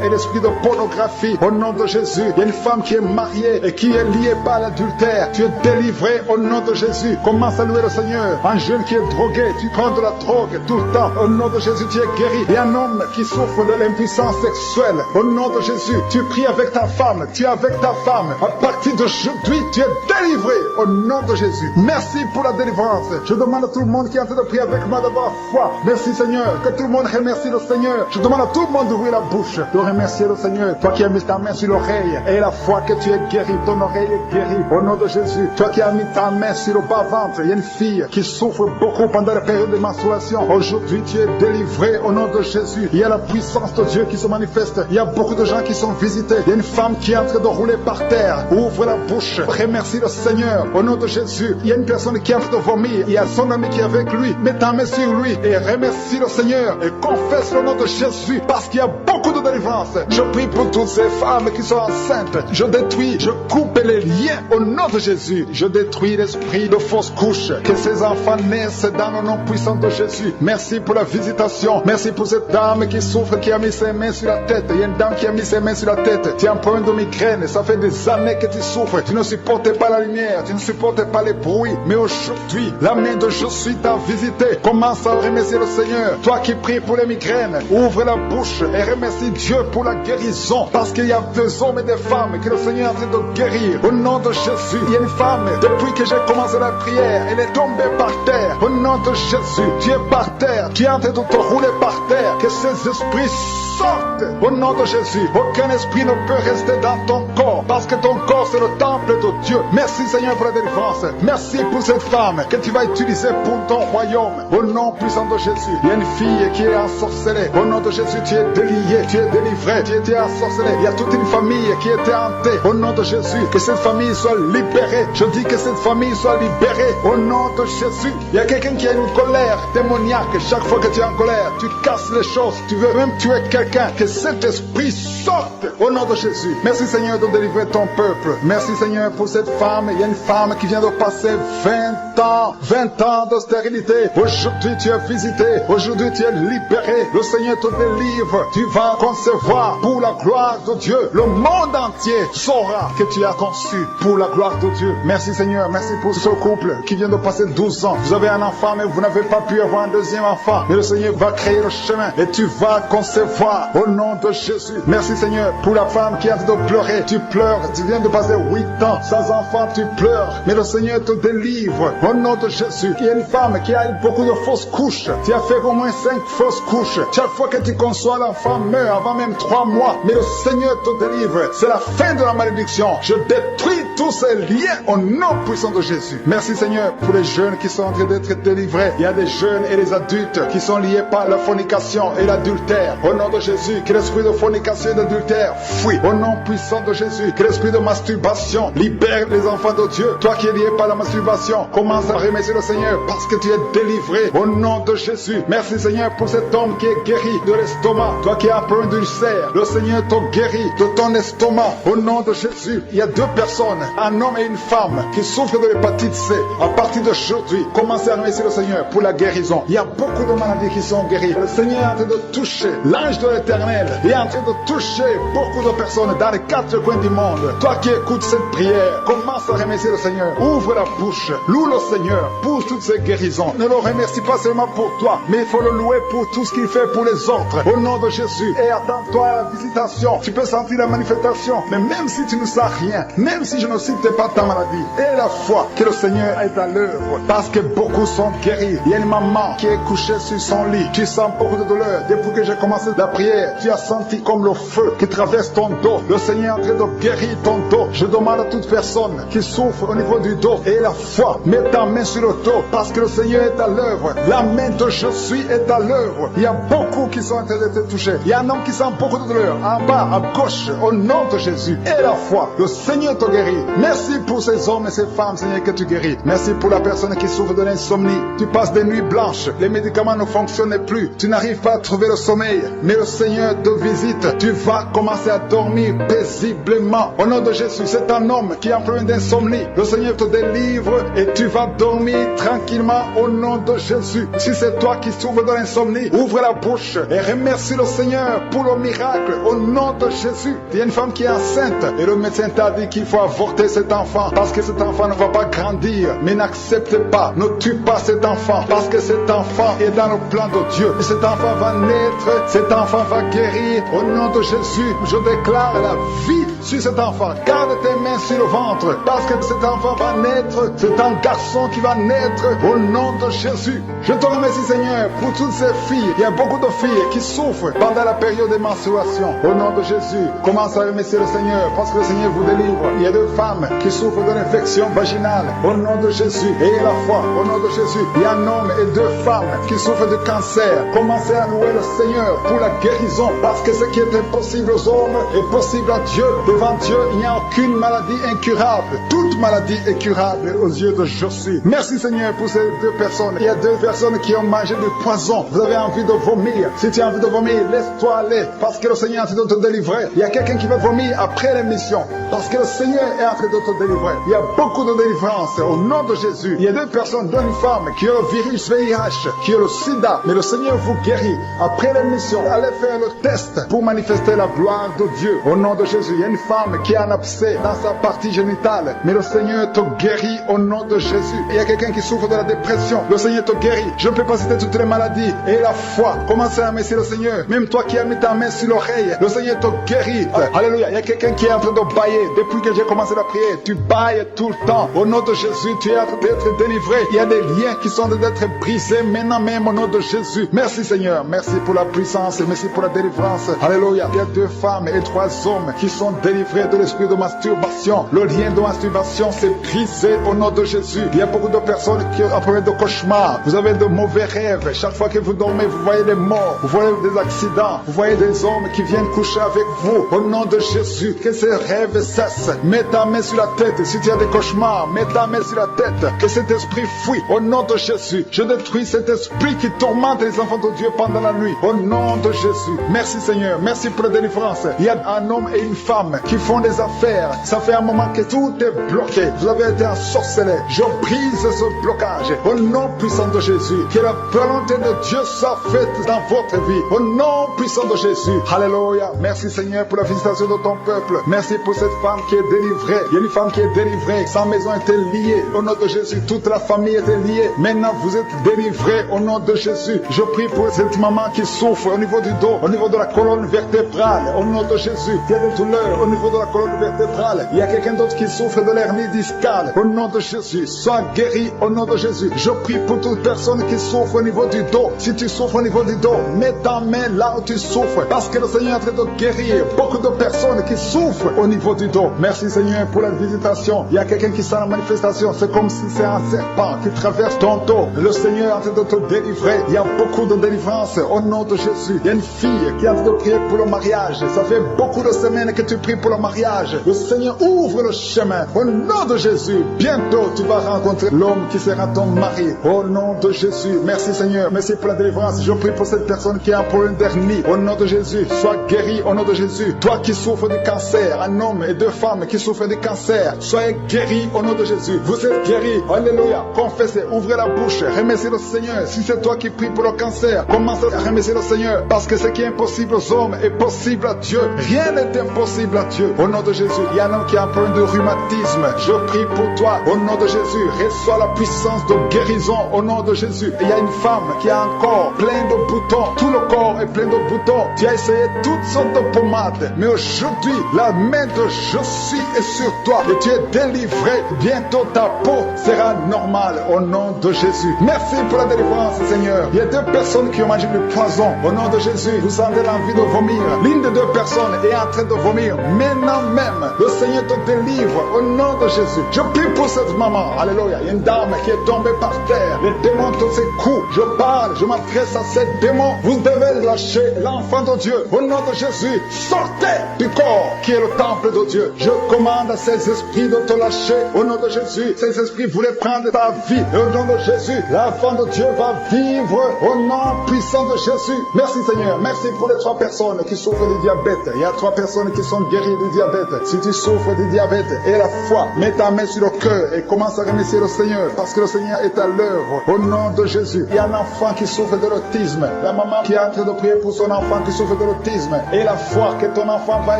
et l'esprit de pornographie. Au nom de Jésus, il y a une femme qui est mariée et qui est liée par l'adultère. Tu es délivré au nom de Jésus. Commence à louer le Seigneur. Un jeune qui est drogué, tu prends de la drogue tout le temps. Au nom de Jésus, tu es guéri. Il y a un homme qui souffre de l'impuissance sexuelle. Au nom de Jésus, tu pries avec ta femme. Tu es avec ta femme. À partir d'aujourd'hui, tu es délivré au nom de Jésus. Merci pour la délivrance. Je demande à tout le monde qui est en train de prier avec moi d'avoir foi. Merci Seigneur. Que tout le monde remercie le Seigneur. Je demande à tout le monde d'ouvrir la bouche, de remercier le Seigneur. Toi qui as mis ta main sur l'oreille et la foi que tu es guéri, ton oreille est guérie au nom de Jésus. Toi qui as mis ta main sur le bas-ventre, il y a une fille qui souffre beaucoup pendant la période de menstruation. Aujourd'hui, tu es délivré au nom de Jésus. Il y a la puissance de Dieu qui se manifeste. Il y a beaucoup de gens qui sont visités. Il y a une femme qui est en train de rouler par terre. Ouvre la bouche. Remercie le Seigneur au nom de Jésus. Il y a une personne qui est en train de vomir. Il y a son ami qui est avec lui. Mets ta main sur lui et remercie le Seigneur et confesse le nom de Jésus parce qu'il y a beaucoup de délivrance. Je prie pour toutes ces femmes qui sont enceintes. Je détruis, je coupe les liens au nom de Jésus. Je détruis l'esprit de fausse couche. Que ces enfants naissent dans le nom puissant de Jésus. Merci pour la visitation. Merci pour cette dame qui souffre, qui a mis ses mains sur la tête. Il y a une dame qui a mis ses mains sur la tête. Tu as un problème de migraine. Ça fait des années que tu souffres. Tu ne supportes pas la lumière. Tu ne supportes pas les bruits. Mais aujourd'hui, la main de Jésus t'a visité. Commence à remercier le Seigneur. Toi qui pries pour les migraines, ouvre la bouche et remercie Dieu pour la guérison. Parce qu'il y a des hommes et des femmes que le Seigneur est en train de guérir. Au nom de Jésus, il y a une femme, depuis que j'ai commencé la prière, elle est tombée par terre. Au nom de Jésus, tu es par terre. Tu es en train de te rouler par terre. Que ces esprits sortent. Au nom de Jésus, aucun esprit ne peut rester dans ton corps. Parce que ton corps, c'est le temple de Dieu. Merci Seigneur pour la délivrance. Merci pour cette femme que tu vas utiliser pour ton royaume. Au nom puissant de Jésus, il y a une fille qui est ensorcelée. Au nom de Jésus, tu es délié, tu es délivré, tu étais ensorcelé. Il y a toute une famille qui était hantée. Au nom de Jésus, que cette famille soit libérée. Je dis que cette famille soit libérée. Au nom de Jésus, il y a quelqu'un qui a une colère démoniaque. Chaque fois que tu es en colère, tu casses les choses. Tu veux même tuer quelqu'un. Que cet esprit sorte. Au nom de Jésus. Merci Seigneur de délivrer ton peuple. Merci Seigneur pour cette femme. Il y a une femme qui vient de passer 20 ans de stérilité. Aujourd'hui tu es visité. Aujourd'hui tu es libéré. Le Seigneur te délivre. Tu vas concevoir pour la gloire de Dieu. Le monde entier saura que tu as conçu pour la gloire de Dieu. Merci Seigneur. Merci pour ce couple qui vient de passer 12 ans. Vous avez un enfant mais vous n'avez pas pu avoir un deuxième enfant. Mais le Seigneur va créer le chemin et tu vas concevoir au nom de Jésus. Merci Seigneur pour la femme qui est en train de pleurer. Tu pleures. Tu viens de passer 8 ans sans enfant. Tu pleures. Mais le Seigneur te délivre au nom de Jésus. Il y a une femme qui a eu beaucoup de fausses couches. Tu as fait au moins 5 fausses couches. Chaque fois que tu conçois, l'enfant meurt avant même 3 mois. Mais le Seigneur te délivre. C'est la fin de la malédiction. Je détruis tous ces liens au nom puissant de Jésus. Merci Seigneur pour les jeunes qui sont en train d'être délivrés. Il y a des jeunes et des adultes qui sont liés par la fornication et l'adultère. Au nom de Jésus, que l'esprit de fornication et d'adultère fuit. Au nom puissant de Jésus, que l'esprit de masturbation libère les enfants de Dieu. Toi qui es lié par la masturbation, commence à remercier le Seigneur parce que tu es délivré. Au nom de Jésus, merci Seigneur pour cet homme qui est guéri de l'estomac. Toi qui as un problème d'ulcère, le Seigneur te guérit de ton estomac. Au nom de Jésus, il y a 2 personnes, un homme et une femme, qui souffrent de l'hépatite C. À partir d'aujourd'hui, commencez à remercier le Seigneur pour la guérison. Il y a beaucoup de maladies qui sont guéries. Le Seigneur est en train de toucher l'ange de l'Éternel. Il est en train de toucher beaucoup de personnes dans les 4 coins du monde. Toi qui écoutes cette prière, commence à remercier le Seigneur. Ouvre la bouche, loue le Seigneur pour toutes ces guérisons. Ne le remercie pas seulement pour toi, mais il faut le louer pour tout ce qu'il fait pour les autres. Au nom de Jésus. Et attends-toi à la visitation. Tu peux sentir la manifestation, mais même si tu ne sens rien, même si je ne cite pas ta maladie, et la foi que le Seigneur est à l'œuvre, parce que beaucoup sont guéris. Il y a une maman qui est couchée sur son lit. Tu sens beaucoup de douleur. Depuis que j'ai commencé la prière, prière, tu as senti comme le feu qui traverse ton dos. Le Seigneur est en train de guérir ton dos. Je demande à toute personne qui souffre au niveau du dos et la foi, mets ta main sur le dos parce que le Seigneur est à l'œuvre. La main de je suis est à l'œuvre. Il y a beaucoup qui sont en train d'être touchés. Il y a un homme qui sent beaucoup de douleur en bas, à gauche, au nom de Jésus. Et la foi, le Seigneur te guérit. Merci pour ces hommes et ces femmes, Seigneur, que tu guéris. Merci pour la personne qui souffre de l'insomnie. Tu passes des nuits blanches, les médicaments ne fonctionnent plus, tu n'arrives pas à trouver le sommeil, mais le Seigneur te visite. Tu vas commencer à dormir paisiblement. Au nom de Jésus, c'est un homme qui est en problème d'insomnie. Le Seigneur te délivre et tu vas dormir tranquillement au nom de Jésus. Si c'est toi qui souffres de l'insomnie, ouvre la bouche et remercie le Seigneur pour le miracle au nom de Jésus. Il y a une femme qui est enceinte et le médecin t'a dit qu'il faut avorter cet enfant parce que cet enfant ne va pas grandir. Mais n'accepte pas, ne tue pas cet enfant parce que cet enfant est dans le plan de Dieu. Et cet enfant va naître, cet enfant va guérir au nom de Jésus. Je déclare la vie sur cet enfant. Garde tes mains sur le ventre parce que cet enfant va naître. C'est un garçon qui va naître au nom de Jésus. Je te remercie Seigneur pour toutes ces filles. Il y a beaucoup de filles qui souffrent pendant la période de menstruation. Au nom de Jésus, commence à remercier le Seigneur parce que le Seigneur vous délivre. Il y a deux femmes qui souffrent d'une infection vaginale. Au nom de Jésus, ayez la foi. Au nom de Jésus, il y a un homme et deux femmes qui souffrent de cancer. Commencez à louer le Seigneur pour la guérison parce que ce qui est impossible aux hommes est possible à Dieu. Devant Dieu, il n'y a aucune maladie incurable. Toute maladie est curable aux yeux de Jésus. Merci Seigneur pour ces deux personnes. Il y a deux personnes qui ont mangé du poison. Vous avez envie de vomir. Si tu as envie de vomir, laisse-toi aller parce que le Seigneur est en train de te délivrer. Il y a quelqu'un qui va vomir après l'émission parce que le Seigneur est en train de te délivrer. Il y a beaucoup de délivrance au nom de Jésus. Il y a deux personnes, dont une femme qui a le virus VIH, qui a le sida, mais le Seigneur vous guérit. Après l'émission, allez faire le test pour manifester la gloire de Dieu. Au nom de Jésus, il y a une femme qui a un abcès dans sa partie génitale, mais le Seigneur te guérit au nom de Jésus. Il y a quelqu'un qui souffre de la dépression, le Seigneur te guérit. Je ne peux pas citer toutes les maladies. Et la foi, commencez à remercier le Seigneur. Même toi qui as mis ta main sur l'oreille, le Seigneur te guérit. Alléluia. Il y a quelqu'un qui est en train de bailler. Depuis que j'ai commencé la prière, tu bailles tout le temps. Au nom de Jésus, tu es en train d'être délivré. Il y a des liens qui sont en train d'être brisés maintenant même au nom de Jésus. Merci Seigneur. Merci pour la puissance et merci pour la délivrance. Alléluia. Il y a deux femmes et trois hommes qui sont délivrés de l'esprit de masturbation. Le lien de masturbation s'est brisé au nom de Jésus. Il y a beaucoup de personnes qui ont un problème de cauchemar. Vous avez de mauvais rêves. Chaque fois que vous dormez, vous voyez des morts. Vous voyez des accidents. Vous voyez des hommes qui viennent coucher avec vous. Au nom de Jésus, que ces rêves cessent. Mets ta main sur la tête. Si tu as des cauchemars, mets ta main sur la tête. Que cet esprit fuit. Au nom de Jésus, je détruis cet esprit qui tourmente les enfants de Dieu pendant la nuit. Au nom de Jésus. Merci Seigneur. Merci pour la délivrance. Il y a un homme et une femme qui font des affaires. Ça fait un moment que tout est bloqué. Vous avez été ensorcelé. Je brise ce blocage. Au nom puissant de Jésus. Que la volonté de Dieu soit faite dans votre vie. Au nom puissant de Jésus. Alléluia. Merci Seigneur pour la visitation de ton peuple. Merci pour cette femme qui est délivrée. Il y a une femme qui est délivrée. Sa maison était liée. Au nom de Jésus, toute la famille était liée. Maintenant, vous êtes délivrés au nom de Jésus. Je prie pour cette maman qui souffre au niveau du dos, au niveau de la colonne vertébrale. Au nom de Jésus, il y a des douleurs au niveau de la colonne vertébrale. Il y a quelqu'un d'autre qui souffre de l'hernie discale. Au nom de Jésus, sois guéri au nom de Jésus. Je prie pour toute personne qui souffre au niveau du dos. Si tu souffres au niveau du dos, mets ta main là où tu souffres. Parce que le Seigneur est en train de guérir beaucoup de personnes qui souffrent au niveau du dos. Merci Seigneur pour la visitation. Il y a quelqu'un qui sent la manifestation. C'est comme si c'est un serpent qui traverse ton dos. Le Seigneur est en train de te délivrer. Il y a beaucoup de délivrance au nom de Jésus. Il y a une fille qui est en train de prier pour le mariage. Ça fait beaucoup de semaines que tu pries pour le mariage. Le Seigneur ouvre le chemin. Au nom de Jésus, bientôt tu vas rencontrer l'homme qui sera ton mari. Au nom de Jésus. Merci Seigneur. Merci pour la délivrance. Je prie pour cette personne qui a un problème d'hernie. Au nom de Jésus, sois guéri au nom de Jésus. Toi qui souffres de cancer, un homme et deux femmes qui souffrent de cancer, soyez guéris au nom de Jésus. Vous êtes guéris. Alléluia. Confessez, ouvrez la bouche, remerciez le Seigneur. Si c'est toi qui pries pour le cancer, commence à remercier le Seigneur. Parce que ce qui est impossible aux hommes est possible à Dieu. Rien n'est impossible à Dieu. Au nom de Jésus, il y a un homme qui a un problème de rhumatisme. Je prie pour toi, au nom de Jésus. Reçois la puissance de guérison, au nom de Jésus. Il y a une femme qui a un corps plein de boutons. Tout le corps est plein de boutons. Tu as essayé toutes sortes de pommades. Mais aujourd'hui, la main de Je suis est sur toi. Et tu es délivré. Bientôt ta peau sera normale, au nom de Jésus. Merci pour la délivrance, Seigneur. Il y a 2 personnes qui ont mangé du poison. Au nom de Jésus, vous avez l'envie de vomir. L'une des 2 personnes est en train de vomir. Maintenant même, le Seigneur te délivre au nom de Jésus. Je prie pour cette maman. Alléluia. Il y a une dame qui est tombée par terre. Les démons te secouent. Je parle, je m'adresse à ces démons. Vous devez lâcher l'enfant de Dieu. Au nom de Jésus, sortez du corps qui est le temple de Dieu. Je commande à ces esprits de te lâcher. Au nom de Jésus, ces esprits voulaient prendre ta vie. Au nom de Jésus, l'enfant de Dieu va vivre au nom puissant de Jésus. Merci Seigneur. Merci pour les 3 personnes qui souffrent du diabète. Il y a 3 personnes qui sont guéries du diabète. Si tu souffres du diabète et la foi, mets ta main sur le cœur et commence à remercier le Seigneur parce que le Seigneur est à l'œuvre. Au nom de Jésus, il y a un enfant qui souffre de l'autisme. La maman qui est en train de prier pour son enfant qui souffre de l'autisme et la foi que ton enfant va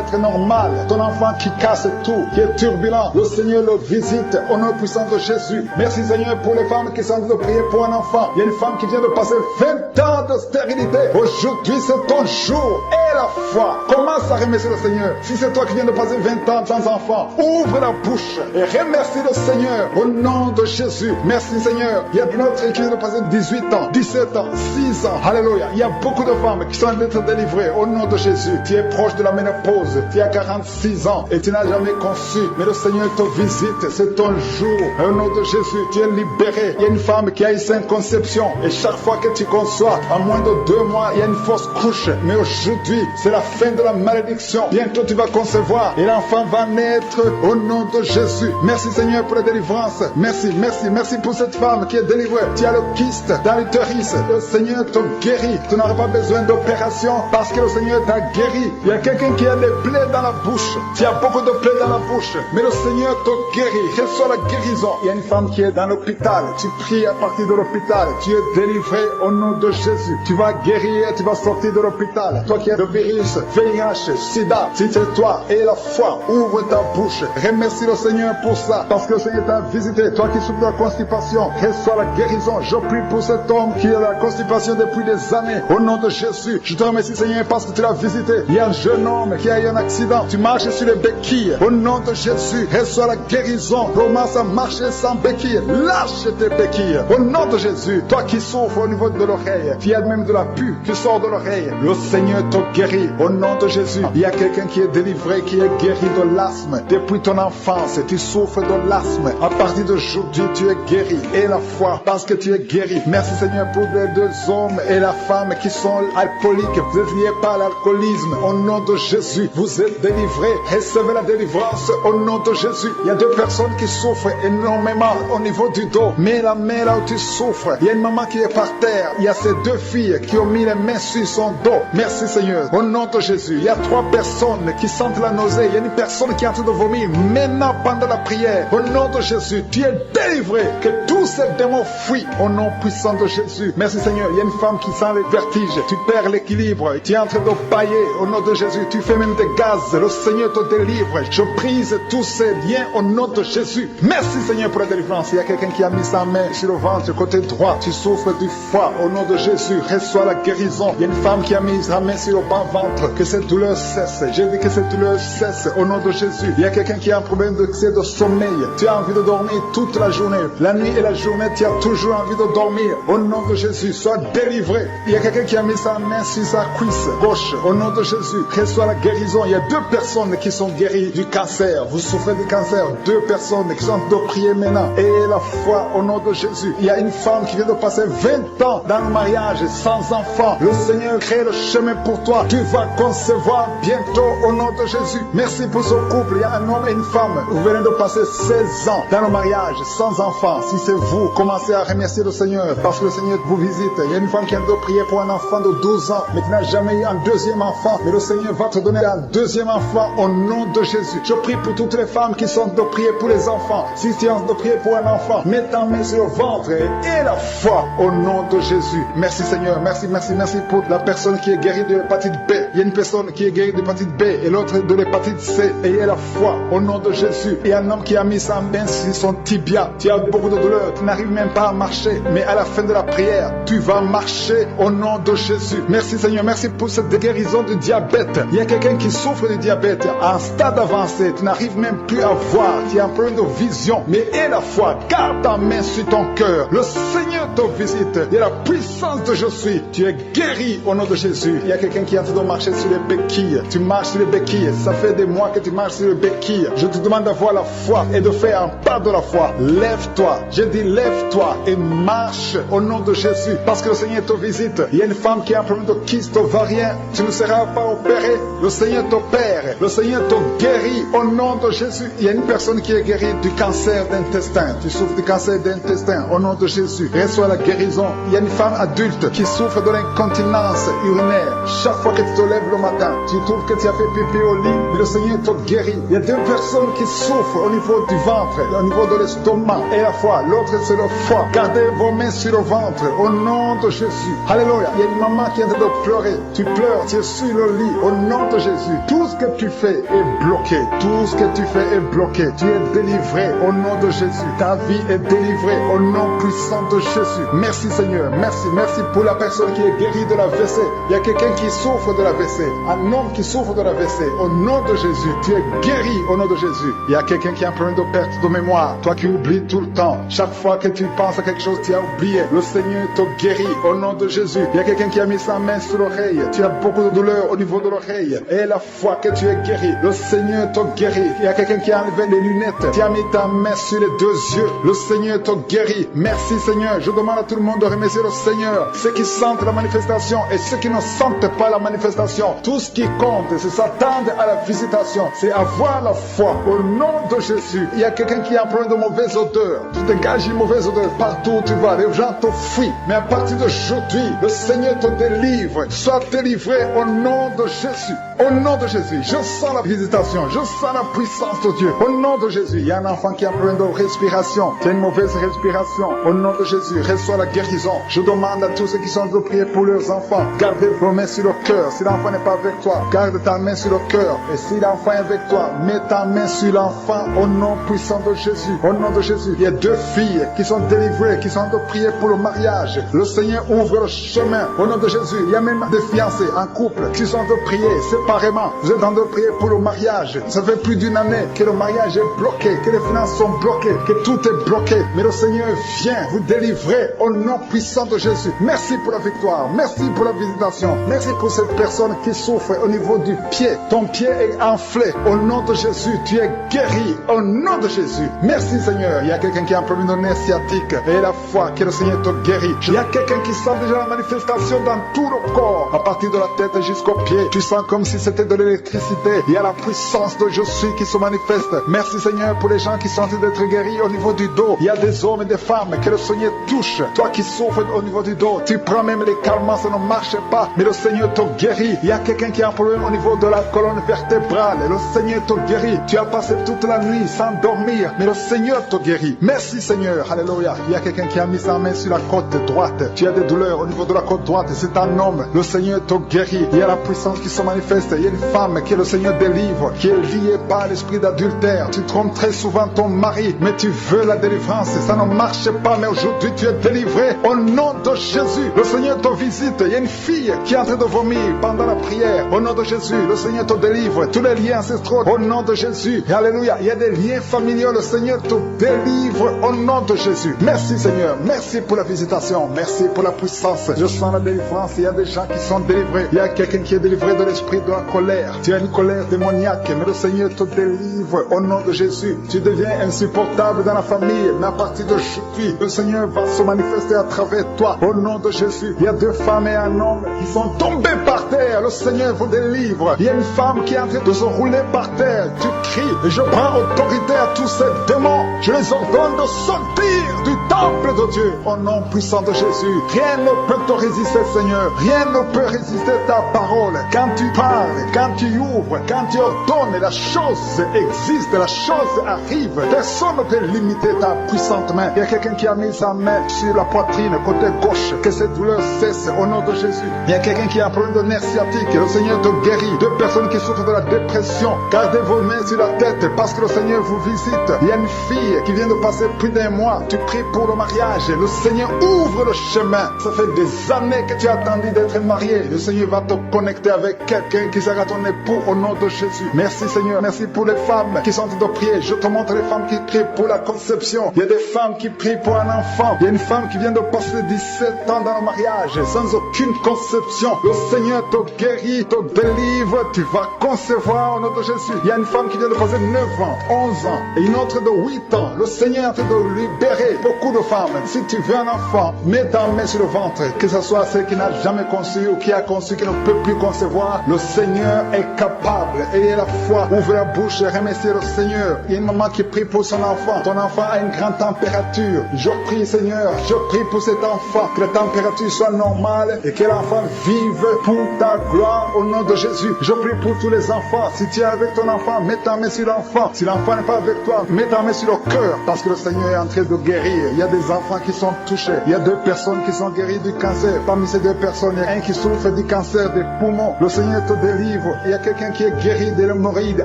être normal. Ton enfant qui casse tout, qui est turbulent, le Seigneur le visite au nom puissant de Jésus. Merci Seigneur pour les femmes qui sont en train de prier pour un enfant. Il y a une femme qui vient de passer 20 ans de stérilité. Aujourd'hui c'est ton jour et la foi. Commence à remercier le Seigneur. Si c'est toi qui viens de passer 20 ans sans enfant, ouvre la bouche et remercie le Seigneur au nom de Jésus. Merci Seigneur. Il y a une autre qui vient de passer 18 ans, 17 ans, 6 ans. Alléluia. Il y a beaucoup de femmes qui sont en train d'être délivrées au nom de Jésus. Tu es proche de la ménopause. Tu as 46 ans et tu n'as jamais conçu. Mais le Seigneur te visite. C'est ton jour. Au nom de Jésus, tu es libéré. Il y a une femme qui a eu 5 conceptions. Et chaque fois que tu conçois, en moins de 2 mois, il y a une fausse couche. Mais aujourd'hui, c'est la fin de la malédiction. Bientôt tu vas concevoir et l'enfant va naître au nom de Jésus. Merci Seigneur pour la délivrance. Merci, merci, merci pour cette femme qui est délivrée. Tu as le kyste dans l'utérus. Le Seigneur te guérit. Tu n'auras pas besoin d'opération parce que le Seigneur t'a guéri. Il y a quelqu'un qui a des plaies dans la bouche. Tu as beaucoup de plaies dans la bouche. Mais le Seigneur te guérit. Reçois la guérison. Il y a une femme qui est dans l'hôpital. Tu pries à partir de l'hôpital. Tu es délivré au nom de Jésus. Tu vas guérir et tu vas sortir de l'hôpital. Toi qui as le virus, VIH, SIDA, si c'est toi et la foi, ouvre ta bouche. Remercie le Seigneur pour ça. Parce que le Seigneur t'a visité. Toi qui souffres de la constipation, reçois la guérison. Je prie pour cet homme qui a la constipation depuis des années. Au nom de Jésus, je te remercie Seigneur parce que tu l'as visité. Il y a un jeune homme qui a eu un accident. Tu marches sur les béquilles. Au nom de Jésus, reçois la guérison. Commence à marcher sans béquilles. Lâche tes béquilles. Au nom de Jésus, toi qui souffres au niveau de l'oreille, tu as même de la pue qui sort de l'oreille. Le Seigneur te guérit. Au nom de Jésus, il y a quelqu'un qui est délivré, qui est guéri de l'asthme. Depuis ton enfance, tu souffres de l'asthme. À partir d'aujourd'hui, tu es guéri. Et la foi, parce que tu es guéri. Merci Seigneur pour les 2 hommes et la femme qui sont alcooliques. Vous êtes liés par l'alcoolisme. Au nom de Jésus, vous êtes délivrés. Recevez la délivrance au nom de Jésus. Il y a 2 personnes qui souffrent énormément au niveau du dos. Mets la main là où tu souffres. Il y a une maman qui est par terre. Il y a ces 2 filles qui ont mis les mains sur son dos. Merci Seigneur. Au nom de Jésus, il y a 3 personnes qui sentent la nausée. Il y a une personne qui est en train de vomir. Maintenant, pendant la prière, au nom de Jésus, tu es délivré. Que tous ces démons fuient au nom puissant de Jésus. Merci Seigneur. Il y a une femme qui sent les vertiges. Tu perds l'équilibre. Tu es en train de pailler au nom de Jésus. Tu fais même des gaz. Le Seigneur te délivre. Je brise tous ces liens au nom de Jésus. Merci Seigneur pour la délivrance. Il y a quelqu'un qui a mis sa main sur le ventre, côté droit. Tu souffres du foie au nom de Jésus. Reçois la guérison. Il y a une femme qui a mis sa main sur le bas-ventre. Que cette douleur cesse. J'ai dit que cette douleur cesse au nom de Jésus. Il y a quelqu'un qui a un problème d'excès de sommeil. Tu as envie de dormir toute la journée. La nuit et la journée, tu as toujours envie de dormir. Au nom de Jésus, sois délivré. Il y a quelqu'un qui a mis sa main sur sa cuisse gauche. Au nom de Jésus, reçois la guérison. Il y a 2 personnes qui sont guéries du cancer. Vous souffrez du cancer. 2 personnes qui sont en train de prier maintenant. Et la foi au nom de Jésus. Il y a une femme qui vient de passer 20 ans dans le mariage sans enfant. Le Seigneur crée le chemin pour toi. Tu vas concevoir bientôt au nom de Jésus. Merci pour ce couple. Il y a un homme et une femme. Vous venez de passer 16 ans dans le mariage sans enfant. Si c'est vous, commencez à remercier le Seigneur parce que le Seigneur vous visite. Il y a une femme qui vient de prier pour un enfant de 12 ans mais qui n'a jamais eu un 2e enfant. Mais le Seigneur va te donner un 2e enfant au nom de Jésus. Je prie pour toutes les femmes qui sont de prier pour les enfants. Si tu es en train de prier pour un enfant, mets ta main sur le ventre et la foi au nom de Jésus. Merci Seigneur. Merci, merci, merci pour la personne qui est guérie de l'hépatite B. Il y a une personne qui est guérie de l'hépatite B et l'autre de l'hépatite C. Ayez la foi au nom de Jésus. Jésus. Il y a un homme qui a mis sa main sur son tibia. Tu as beaucoup de douleur, tu n'arrives même pas à marcher. Mais à la fin de la prière, tu vas marcher au nom de Jésus. Merci Seigneur, merci pour cette guérison du diabète. Il y a quelqu'un qui souffre du diabète à un stade avancé. Tu n'arrives même plus à voir. Tu as un problème de vision. Mais aie la foi, garde ta main sur ton cœur. Le Seigneur te visite. Il y a la puissance de je suis. Tu es guéri au nom de Jésus. Il y a quelqu'un qui est en train de marcher sur les béquilles. Tu marches sur les béquilles. Ça fait des mois que tu marches sur les béquilles. Je te demande d'avoir la foi et de faire un pas de la foi. Lève-toi. Je dis lève-toi et marche au nom de Jésus. Parce que le Seigneur te visite. Il y a une femme qui a un problème de kyste ovarien. Tu ne seras pas opéré. Le Seigneur t'opère. Le Seigneur te guérit au nom de Jésus. Il y a une personne qui est guérie du cancer d'intestin. Tu souffres du cancer d'intestin au nom de Jésus. Reçois la guérison. Il y a une femme adulte qui souffre de l'incontinence urinaire. Chaque fois que tu te lèves le matin, tu trouves que tu as fait pipi au lit. Mais le Seigneur te guérit. Il y a deux personnes qui souffrent au niveau du ventre, au niveau de l'estomac et la foi. L'autre c'est le foie. Gardez vos mains sur le ventre au nom de Jésus. Alléluia. Il y a une maman qui est en train de pleurer. Tu pleures, tu es sur le lit au nom de Jésus. Tout ce que tu fais est bloqué. Tout ce que tu fais est bloqué. Tu es délivré au nom de Jésus. Ta vie est délivrée au nom puissant de Jésus. Merci Seigneur. Merci. Merci pour la personne qui est guérie de la l'AVC. Il y a quelqu'un qui souffre de l'AVC. Un homme qui souffre de l'AVC. Au nom de Jésus. Tu es guéri au nom de Jésus. Il y a quelqu'un qui a un problème de perte de mémoire. Toi qui oublies tout le temps. Chaque fois que tu penses à quelque chose, tu as oublié. Le Seigneur te guérit au nom de Jésus. Il y a quelqu'un qui a mis sa main sur l'oreille. Tu as beaucoup de douleur au niveau de l'oreille. Et la fois que tu es guéri, le Seigneur te guérit. Il y a quelqu'un qui a enlevé les lunettes. Tu as mis ta main sur les deux yeux. Le Seigneur te guérit. Merci Seigneur. Je demande à tout le monde de remercier le Seigneur. Ceux qui sentent la manifestation et ceux qui ne sentent pas la manifestation. Tout ce qui compte, c'est s'attendre à la visitation. C'est avoir la foi au nom de Jésus. Il y a quelqu'un qui a un problème de mauvaise odeur. Tu dégages une mauvaise odeur partout où tu vas. Les gens te fuient. Mais à partir d'aujourd'hui, le Seigneur te délivre. Sois délivré au nom de Jésus. Au nom de Jésus, je sens la visitation, je sens la puissance de Dieu. Au nom de Jésus, il y a un enfant qui a un problème de respiration, qui a une mauvaise respiration. Au nom de Jésus, reçois la guérison. Je demande à tous ceux qui sont de prier pour leurs enfants, gardez vos mains sur le cœur. Si l'enfant n'est pas avec toi, garde ta main sur le cœur. Et si l'enfant est avec toi, mets ta main sur l'enfant au nom puissant de Jésus. Au nom de Jésus, il y a deux filles qui sont délivrées, qui sont de prier pour le mariage. Le Seigneur ouvre le chemin. Au nom de Jésus, il y a même des fiancés, un couple, qui sont de prier séparément. Vous êtes en train de prier pour le mariage. Ça fait plus d'une année que le mariage est bloqué, que les finances sont bloquées, que tout est bloqué. Mais le Seigneur vient vous délivrer au nom puissant de Jésus. Merci pour la victoire. Merci pour la visitation. Merci pour cette personne qui souffre au niveau du pied. Ton pied est enflé. Au nom de Jésus, tu es guéri. Au nom de Jésus. Merci Seigneur. Il y a quelqu'un qui a un problème de nerf sciatique. Et la foi que le Seigneur te guérit. Il y a quelqu'un qui sent déjà la manifestation dans tout le corps. À partir de la tête jusqu'au pied. Tu sens comme si c'était de l'électricité. Il y a la puissance de je suis qui se manifeste. Merci Seigneur pour les gens qui sont en train d'être guéris au niveau du dos. Il y a des hommes et des femmes que le Seigneur touche. Toi qui souffres au niveau du dos, tu prends même les calmants, ça ne marche pas. Mais le Seigneur te guérit. Il y a quelqu'un qui a un problème au niveau de la colonne vertébrale. Le Seigneur te guérit. Tu as passé toute la nuit sans dormir. Mais le Seigneur te guérit. Merci Seigneur. Alléluia. Il y a quelqu'un qui a mis sa main sur la côte droite. Tu as des douleurs au niveau de la côte droite. C'est un homme. Le Seigneur te guérit. Il y a la puissance qui se manifeste. Il y a une femme que le Seigneur délivre, qui est liée par l'esprit d'adultère. Tu trompes très souvent ton mari, mais tu veux la délivrance. Ça ne marche pas, mais aujourd'hui tu es délivré au nom de Jésus. Le Seigneur te visite. Il y a une fille qui est en train de vomir pendant la prière. Au nom de Jésus, le Seigneur te délivre. Tous les liens ancestraux, au nom de Jésus. Et alléluia. Il y a des liens familiaux. Le Seigneur te délivre au nom de Jésus. Merci Seigneur. Merci pour la visitation. Merci pour la puissance. Je sens la délivrance. Il y a des gens qui sont délivrés. Il y a quelqu'un qui est délivré de l'esprit de la colère. Tu as une colère démoniaque, mais le Seigneur te délivre au nom de Jésus. Tu deviens insupportable dans la famille, mais à partir d'aujourd'hui, le Seigneur va se manifester à travers toi au nom de Jésus. Il y a deux femmes et un homme qui sont tombés par terre. Le Seigneur vous délivre. Il y a une femme qui est en train de se rouler par terre. Tu cries et je prends autorité à tous ces démons. Je les ordonne de sortir du temple de Dieu au nom puissant de Jésus. Rien ne peut te résister, Seigneur. Rien ne peut résister ta parole. Quand tu parles, quand tu ouvres, quand tu ordonnes, la chose existe, la chose arrive. Personne ne peut limiter ta puissante main. Il y a quelqu'un qui a mis sa main sur la poitrine, côté gauche, que cette douleur cesse au nom de Jésus. Il y a quelqu'un qui a un problème de nerf sciatique, le Seigneur te guérit. Deux personnes qui souffrent de la dépression, gardez vos mains sur la tête tête parce que le Seigneur vous visite. Il y a une fille qui vient de passer plus d'un mois. Tu pries pour le mariage. Le Seigneur ouvre le chemin. Ça fait des années que tu as attendu d'être marié. Le Seigneur va te connecter avec quelqu'un qui sera ton époux au nom de Jésus. Merci Seigneur. Merci pour les femmes qui sont en train de prier. Je te montre les femmes qui prient pour la conception. Il y a des femmes qui prient pour un enfant. Il y a une femme qui vient de passer 17 ans dans le mariage sans aucune conception. Le Seigneur te guérit, te délivre. Tu vas concevoir au nom de Jésus. Il y a une femme qui vient de passer 9 ans, 11 ans et une autre de 8 ans. Le Seigneur est en train de libérer beaucoup de femmes. Si tu veux un enfant, mets ta main sur le ventre. Que ce soit celle qui n'a jamais conçu ou qui a conçu, qui ne peut plus concevoir. Le Seigneur est capable. Ayez la foi. Ouvre la bouche et remerciez le Seigneur. Il y a une maman qui prie pour son enfant. Ton enfant a une grande température. Je prie Seigneur, je prie pour cet enfant. Que la température soit normale et que l'enfant vive pour ta gloire au nom de Jésus. Je prie pour tous les enfants. Si tu es avec ton enfant, mets ta main sur l'enfant. Si l'enfant n'est pas avec toi, mets ta main sur le cœur. Parce que le Seigneur est en train de guérir. Il y a des enfants qui sont touchés. Il y a 2 personnes qui sont guéries du cancer. Parmi ces 2 personnes, il y a un qui souffre du cancer des poumons. Le Seigneur te délivre. Il y a quelqu'un qui est guéri de l'hémorroïde.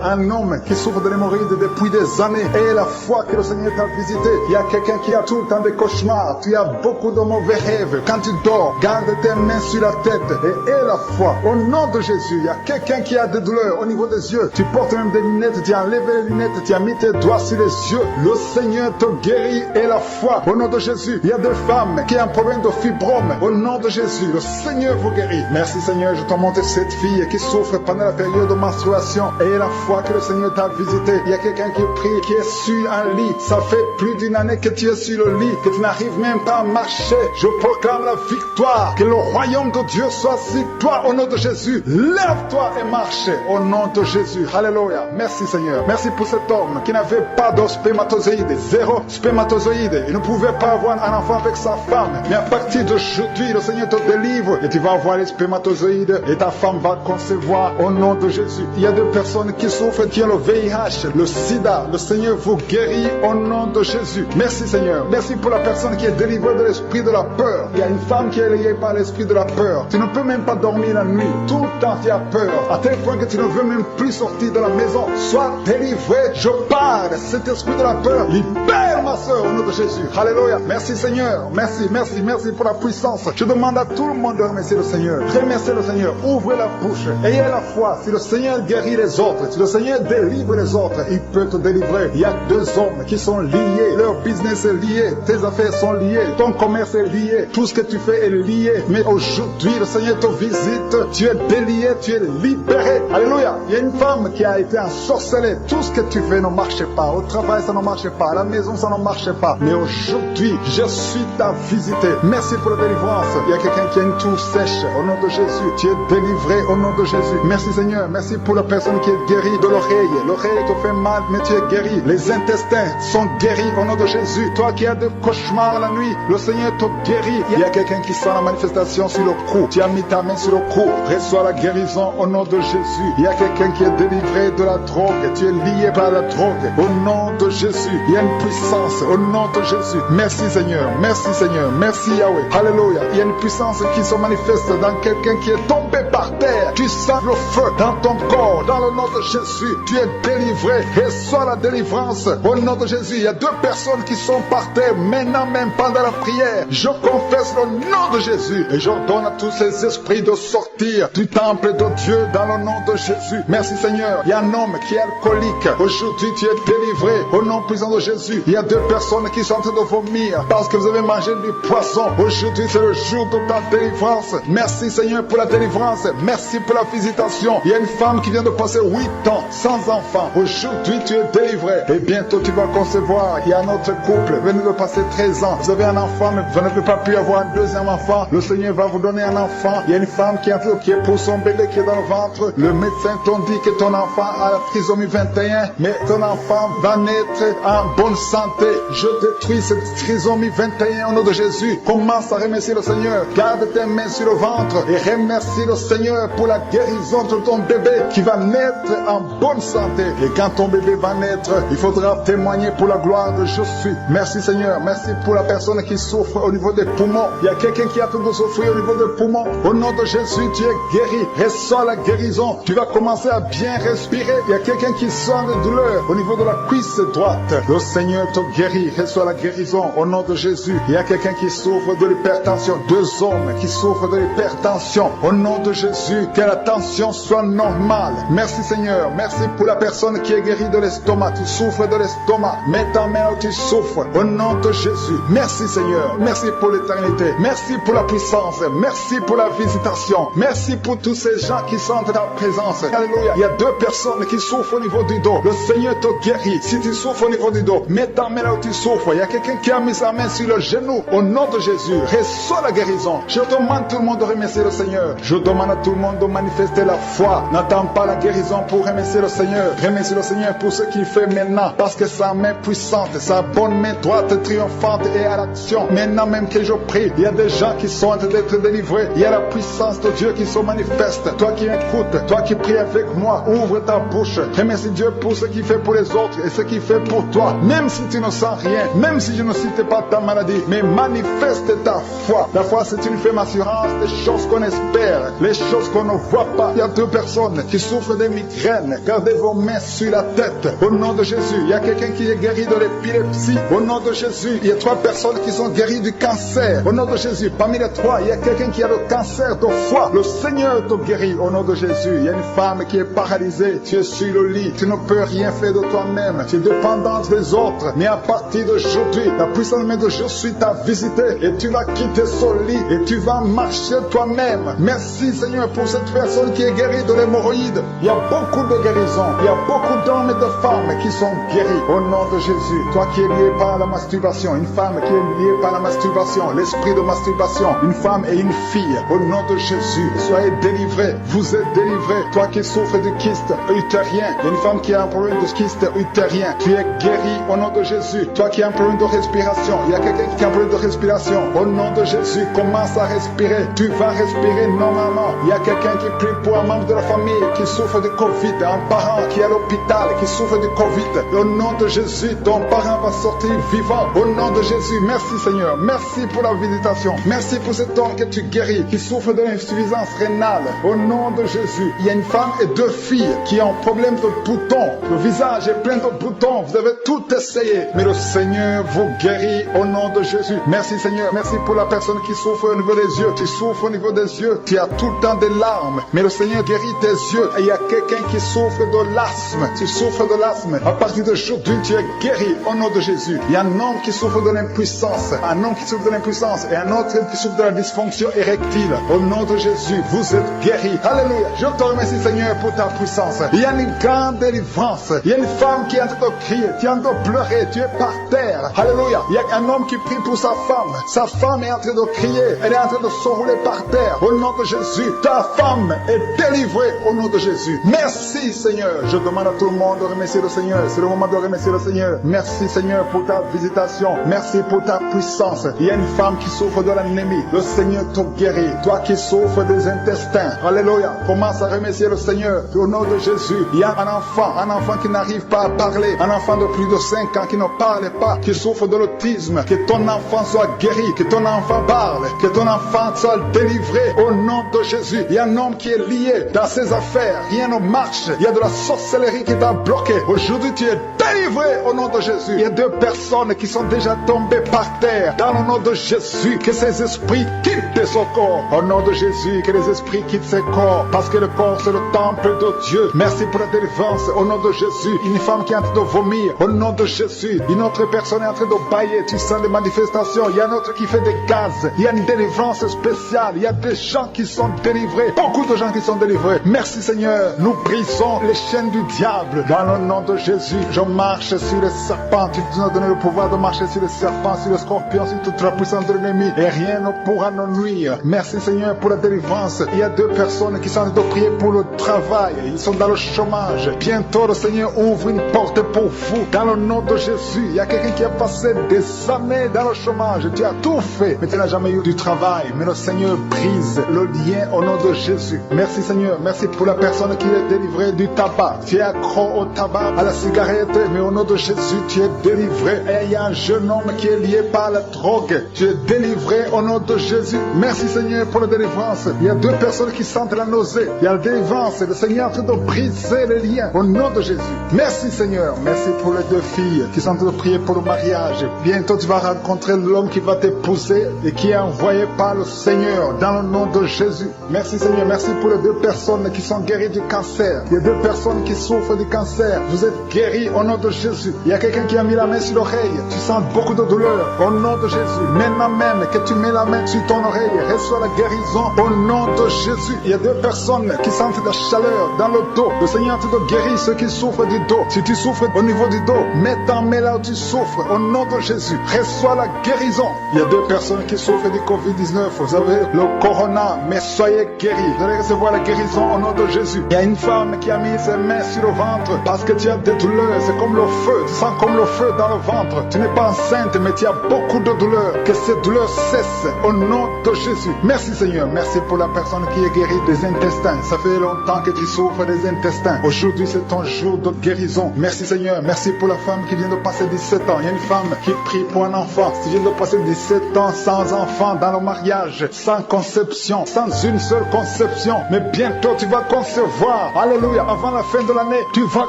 Un homme qui souffre de l'hémorroïde depuis des années. Et la foi que le Seigneur t'a visité. Il y a quelqu'un qui a tout le temps des cauchemars. Tu as beaucoup de mauvais rêves. Quand tu dors, garde tes mains sur la tête. Et aie la foi. Au nom de Jésus, il y a quelqu'un qui a des douleurs au niveau des yeux. Tu portes même des lunettes. Tu as enlevé les lunettes. Tu as mis tes doigts sur les yeux. Le Seigneur te guérit. Et la foi. Au nom de Jésus. Il y a des femmes qui ont un problème de fibrome. Au nom de Jésus, le Seigneur vous guérit. Merci Seigneur, je te montre cette fille qui souffre pendant la période de menstruation. Et la foi que le Seigneur t'a visité. Il y a quelqu'un qui prie, qui est sur un lit. Ça fait plus d'une année que tu es sur le lit, que tu n'arrives même pas à marcher. Je proclame la victoire. Que le royaume de Dieu soit sur toi au nom de Jésus. Lève-toi et marche au nom de Jésus. Alléluia. Merci Seigneur. Merci pour cet homme qui n'avait pas de spermatozoïdes. 0 spermatozoïdes. Il ne pouvait pas avoir un enfant avec sa femme. Mais à partir d'aujourd'hui, le Seigneur te délivre et tu vas avoir les spermatozoïdes et ta femme va concevoir au nom de Jésus. Il y a 2 personnes qui souffrent, qui ont le VIH, le sida. Le Seigneur vous guérit au nom de Jésus. Merci Seigneur. Merci pour la personne qui est délivrée de l'esprit de la peur. Il y a une femme qui est liée par l'esprit de la peur. Tu ne peux même pas dormir la nuit. Tout le temps tu as peur. À tel point que tu ne veux même plus sortir de la maison. Sois délivré. Je parle. Cet esprit de la peur, libère ma soeur au nom de Jésus. Alléluia. Merci Seigneur. Merci, merci, merci pour la puissance. Je demande à tout le monde de remercier le Seigneur. Remerciez le Seigneur. Ouvrez la bouche. Ayez la foi. Si le Seigneur guérit les autres, si le Seigneur délivre les autres, il peut te délivrer. Il y a 2 hommes qui sont liés. Leur business est lié. Tes affaires sont liées. Ton commerce est lié. Tout ce que tu fais est lié. Mais aujourd'hui, le Seigneur te visite. Tu es délié. Tu es libéré. Alléluia. Il y a une femme qui a été ensorcelée. Tout ce que tu fais ne marche pas. Au travail, ça ne marche pas. À la maison, ça ne marche pas. Mais aujourd'hui, je suis ta visité. Merci pour la délivrance. Il y a quelqu'un qui a une toux sèche. Au nom de Jésus, tu es délivré au nom de Jésus. Merci Seigneur. Merci pour la personne qui est guérie de l'oreille. L'oreille te fait mal, mais tu es guéri. Les intestins sont guéris au nom de Jésus. Toi qui as des cauchemars la nuit, le Seigneur te guérit. Il y a quelqu'un qui sent la manifestation sur le cou. Tu as mis ta main sur le cou. Reçois la guérison au nom de Jésus. Il y a quelqu'un qui est délivré de la drogue. Tu es lié par la drogue. Au nom de Jésus. Il y a une puissance au nom de Jésus. Merci Seigneur. Merci Seigneur. Merci Yahweh. Alléluia. Il y a une puissance qui se manifeste dans quelqu'un qui est tombé par terre. Tu sens le feu dans ton corps. Dans le nom de Jésus. Tu es délivré. Reçois la délivrance au nom de Jésus. Il y a 2 personnes qui sont par terre maintenant même pendant la prière. Je confesse le nom de Jésus et j'ordonne à tous ces esprits de sortir du temple de Dieu dans le nom de Jésus. Merci Seigneur. Il y a un homme qui est alcoolique. Aujourd'hui tu es délivré au nom puissant de Jésus. Il y a 2 personnes qui sont en train de vomir parce que vous avez mangé du poisson. Aujourd'hui c'est le jour de ta délivrance. Merci Seigneur pour la délivrance. Merci pour la visitation. Il y a une femme qui vient de passer 8 ans sans enfant. Aujourd'hui tu es délivré et bientôt tu vas concevoir. Il y a un autre couple, venez de passer 13 ans. Vous avez un enfant mais vous n'avez pas pu avoir un 2e enfant. Le Seigneur va vous donner un enfant. Il y a une femme qui est pour son bébé qui est dans le ventre. Le médecin t'ont dit que ton enfant a la trisomie 21, mais ton enfant va naître en bonne santé Je détruis cette trisomie 21 au nom de Jésus. Commence à remercier le Seigneur. Garde tes mains sur le ventre et remercie le Seigneur pour la guérison de ton bébé qui va naître en bonne santé. Et quand ton bébé va naître, il faudra témoigner pour la gloire de je suis. Merci Seigneur. Merci pour la personne qui souffre au niveau des poumons. Il y a quelqu'un qui a tout de souffrir au niveau des poumons. Au nom de Jésus, tu es guéri. Reçois la guérison. Tu vas commencer à bien respirer. Il y a quelqu'un qui sent de douleur au niveau de la cuisse droite. Le Seigneur te guérit. Reçois la guérison au nom de Jésus. Il y a quelqu'un qui souffre de l'hypertension. 2 hommes qui souffrent de l'hypertension. Au nom de Jésus, que la tension soit normale. Merci Seigneur. Merci pour la personne qui est guérie de l'estomac. Tu souffres de l'estomac. Mets ta main où tu souffres. Au nom de Jésus. Merci Seigneur. Merci pour l'éternité. Merci pour la puissance. Merci pour la visitation. Merci pour tous ces gens qui sentent ta présence. Alléluia. Il y a 2 personnes qui souffrent au niveau du dos. Le Seigneur te guérit. Si tu souffres au niveau du dos, mets ta main là où tu souffres. Il y a quelqu'un qui a mis sa main sur le genou. Au nom de Jésus, reçois la guérison. Je demande à tout le monde de remercier le Seigneur. Je demande à tout le monde de manifester la foi. N'attends pas la guérison pour remercier le Seigneur. Remercie le Seigneur pour ce qu'il fait maintenant. Parce que sa main puissante, sa bonne main droite triomphante est à l'action. Maintenant même que je prie, il y a des gens qui sont en train d'être délivrés. Il y a la puissance de Dieu qui se manifeste. Toi qui écoutes, toi qui pries avec moi, ouvre ta bouche. Remercie Dieu pour ce qu'il fait pour les autres et ce qu'il fait pour toi. Même si tu ne sens rien, même si je ne cite pas ta maladie, mais manifeste ta foi. La foi, c'est une ferme assurance des choses qu'on espère, les choses qu'on ne voit pas. Il y a 2 personnes qui souffrent de migraines. Gardez vos mains sur la tête. Au nom de Jésus, il y a quelqu'un qui est guéri de l'épilepsie. Au nom de Jésus, il y a 3 personnes qui sont guéries du cancer. Au nom de Jésus, parmi les 3, il y a quelqu'un qui a le cancer de foie. Le Seigneur te guérit au nom de Jésus. Il y a une femme qui est paralysée. Tu es sur le lit. Tu ne peux rien faire de toi-même. Tu es dépendante des autres. Mais à partir d'aujourd'hui, la puissance de je suis t'a visité et tu vas quitter ce lit et tu vas marcher toi-même. Merci Seigneur pour cette personne qui est guérie de l'hémorroïde. Il y a beaucoup de guérisons. Il y a beaucoup d'hommes et de femmes qui sont guéris au nom de Jésus. Toi qui es lié par la masturbation, une femme qui est liée par la masturbation, l'esprit de masturbation, une femme et une fille, au nom de Jésus, soyez délivrés. Vous êtes délivrés. Toi qui souffres de kyste utérien, il y a une femme qui a un problème de kyste utérien, tu es guéri au nom de Jésus. Toi qui as un problème de respiration, il y a quelqu'un qui a un problème de respiration, au nom de Jésus, commence à respirer. Tu vas respirer normalement. Il y a quelqu'un qui prie pour un membre de la famille qui souffre de Covid, un parent qui est à l'hôpital, qui souffre de Covid. Au nom de Jésus, ton parent va sortir vivant. Au nom de Jésus, merci Seigneur. Merci pour la visitation. Merci pour cet homme que tu guéris, qui souffre de l'insuffisance rénale. Au nom de Jésus, il y a une femme et 2 filles qui ont un problème de boutons. Le visage est plein de boutons. Vous avez tout essayé, mais le Seigneur vous guérit au nom de Jésus. Merci Seigneur. Merci pour la personne qui souffre au niveau des yeux. Tu souffres au niveau des yeux. Tu as tout le temps des larmes, mais le Seigneur guérit tes yeux. Et il y a quelqu'un qui souffre de l'asthme. Tu souffres de l'asthme. À partir d'aujourd'hui, tu es guéri au nom de Jésus. Il y a un homme qui souffre de l'impuissance. Un homme qui souffre de l'impuissance et un autre qui souffre de la dysfonction érectile. Au nom de Jésus, vous êtes guéris. Alléluia. Je te remercie Seigneur pour ta puissance. Il y a une grande délivrance. Il y a une femme qui est en train de crier, qui est en train de pleurer. Tu es par terre. Alléluia. Il y a un homme qui prie pour sa femme. Sa femme est en train de crier. Elle est en train de s'enrouler par terre. Au nom de Jésus, ta femme est délivrée au nom de Jésus. Merci Seigneur. Je demande à tout le monde de remercier le Seigneur. C'est le moment de remercier le Seigneur. Merci Seigneur pour ta visitation. Merci pour ta puissance. Il y a une femme qui souffre de l'anémie. Le Seigneur te guérit. Toi qui souffres des intestins. Alléluia. Commence à remercier le Seigneur. Au nom de Jésus, il y a un enfant qui n'arrive pas à parler. Un enfant de plus de 5 ans qui ne parle pas, qui souffre de l'autisme. Que ton enfant soit guéri. Que ton enfant parle. Que ton enfant soit délivré. Au nom de Jésus. Il y a un homme qui est lié dans ses affaires. Rien ne marche. Il y a de la sorcellerie qui t'a bloqué. Aujourd'hui, tu es délivré au nom de Jésus. Il y a 2 personnes qui sont déjà tombées par terre. Dans le nom de Jésus, que ces esprits quittent son corps. Au nom de Jésus, que les esprits quittent ses corps. Parce que le corps, c'est le temple de Dieu. Merci pour la délivrance. Au nom de Jésus, une femme qui est en train de vomir. Au nom de Jésus, une autre personne est en train de bailler. Tu sens des manifestations. Il y a un autre qui fait des gaz. Il y a une délivrance spéciale. Il y a des gens qui sont délivrés. Beaucoup de gens qui sont délivrés. Merci Seigneur. Nous brisons les chaînes du diable. Dans le nom de Jésus, je marche sur les serpents. Tu nous as donné le pouvoir de marcher sur les serpents, sur les scorpions, sur toute la puissance de l'ennemi. Et rien ne pourra nous nuire. Merci Seigneur pour la délivrance. Il y a 2 personnes qui sont en train de prier pour le travail. Ils sont dans le chômage. Bientôt le Seigneur ouvre une porte pour vous. Dans le nom de Jésus. Il y a quelqu'un qui a passé des années dans le chômage. Tu as tout fait, mais tu n'as jamais eu du travail. Mais le Seigneur brise le lien au nom de Jésus. Merci Seigneur. Merci pour la personne qui est délivrée du tabac. Tu es accro au tabac, à la cigarette, mais au nom de Jésus, tu es délivré. Et il y a un jeune homme qui est lié par la drogue. Tu es délivré au nom de Jésus. Merci Seigneur pour la délivrance. Il y a 2 personnes qui sentent la nausée. Il y a la délivrance. Le Seigneur est en train de briser les liens au nom de Jésus. Merci Seigneur. Merci pour les 2 filles qui sont en train de prier pour le mariage. Bientôt tu vas rencontrer l'homme qui va t'épouser et qui est envoyé par le Seigneur dans le nom de Jésus. Merci Seigneur. Merci pour les 2 personnes qui sont guéries du cancer. Il y a 2 personnes qui souffrent du cancer. Vous êtes guéris au nom de Jésus. Il y a quelqu'un qui a mis la main sur l'oreille. Tu sens beaucoup de douleur au nom de Jésus. Maintenant même que tu mets la main sur ton oreille, reçois la guérison au nom de Jésus. Il y a 2 personnes qui sentent la chaleur dans le dos. Le Seigneur te guérit ceux qui souffrent du dos. Si tu souffres au niveau du dos, mets ta main là où tu souffres au nom de Jésus. Reçois la guérison. Il y a 2 personnes qui souffrent du Covid-19. Vous avez le corona, mais soyez guéris. Vous allez recevoir la guérison au nom de Jésus. Il y a une femme qui a mis ses mains sur le ventre parce que tu as des douleurs. C'est comme le feu. Tu sens comme le feu dans le ventre. Tu n'es pas enceinte, mais tu as beaucoup de douleurs. Que ces douleurs cessent au nom de Jésus. Merci Seigneur. Merci pour la personne qui est guérie des intestins. Ça fait longtemps que tu souffres des intestins. Aujourd'hui, c'est ton jour de guérison. Merci Seigneur. Merci pour la femme qui vient de passer 17 ans. Il y a une femme qui prie pour un enfant. Tu viens de passer 17 ans sans enfant dans le mariage, sans conception, sans une seule conception. Mais bientôt, tu vas concevoir. Alléluia. Avant la fin de l'année, tu vas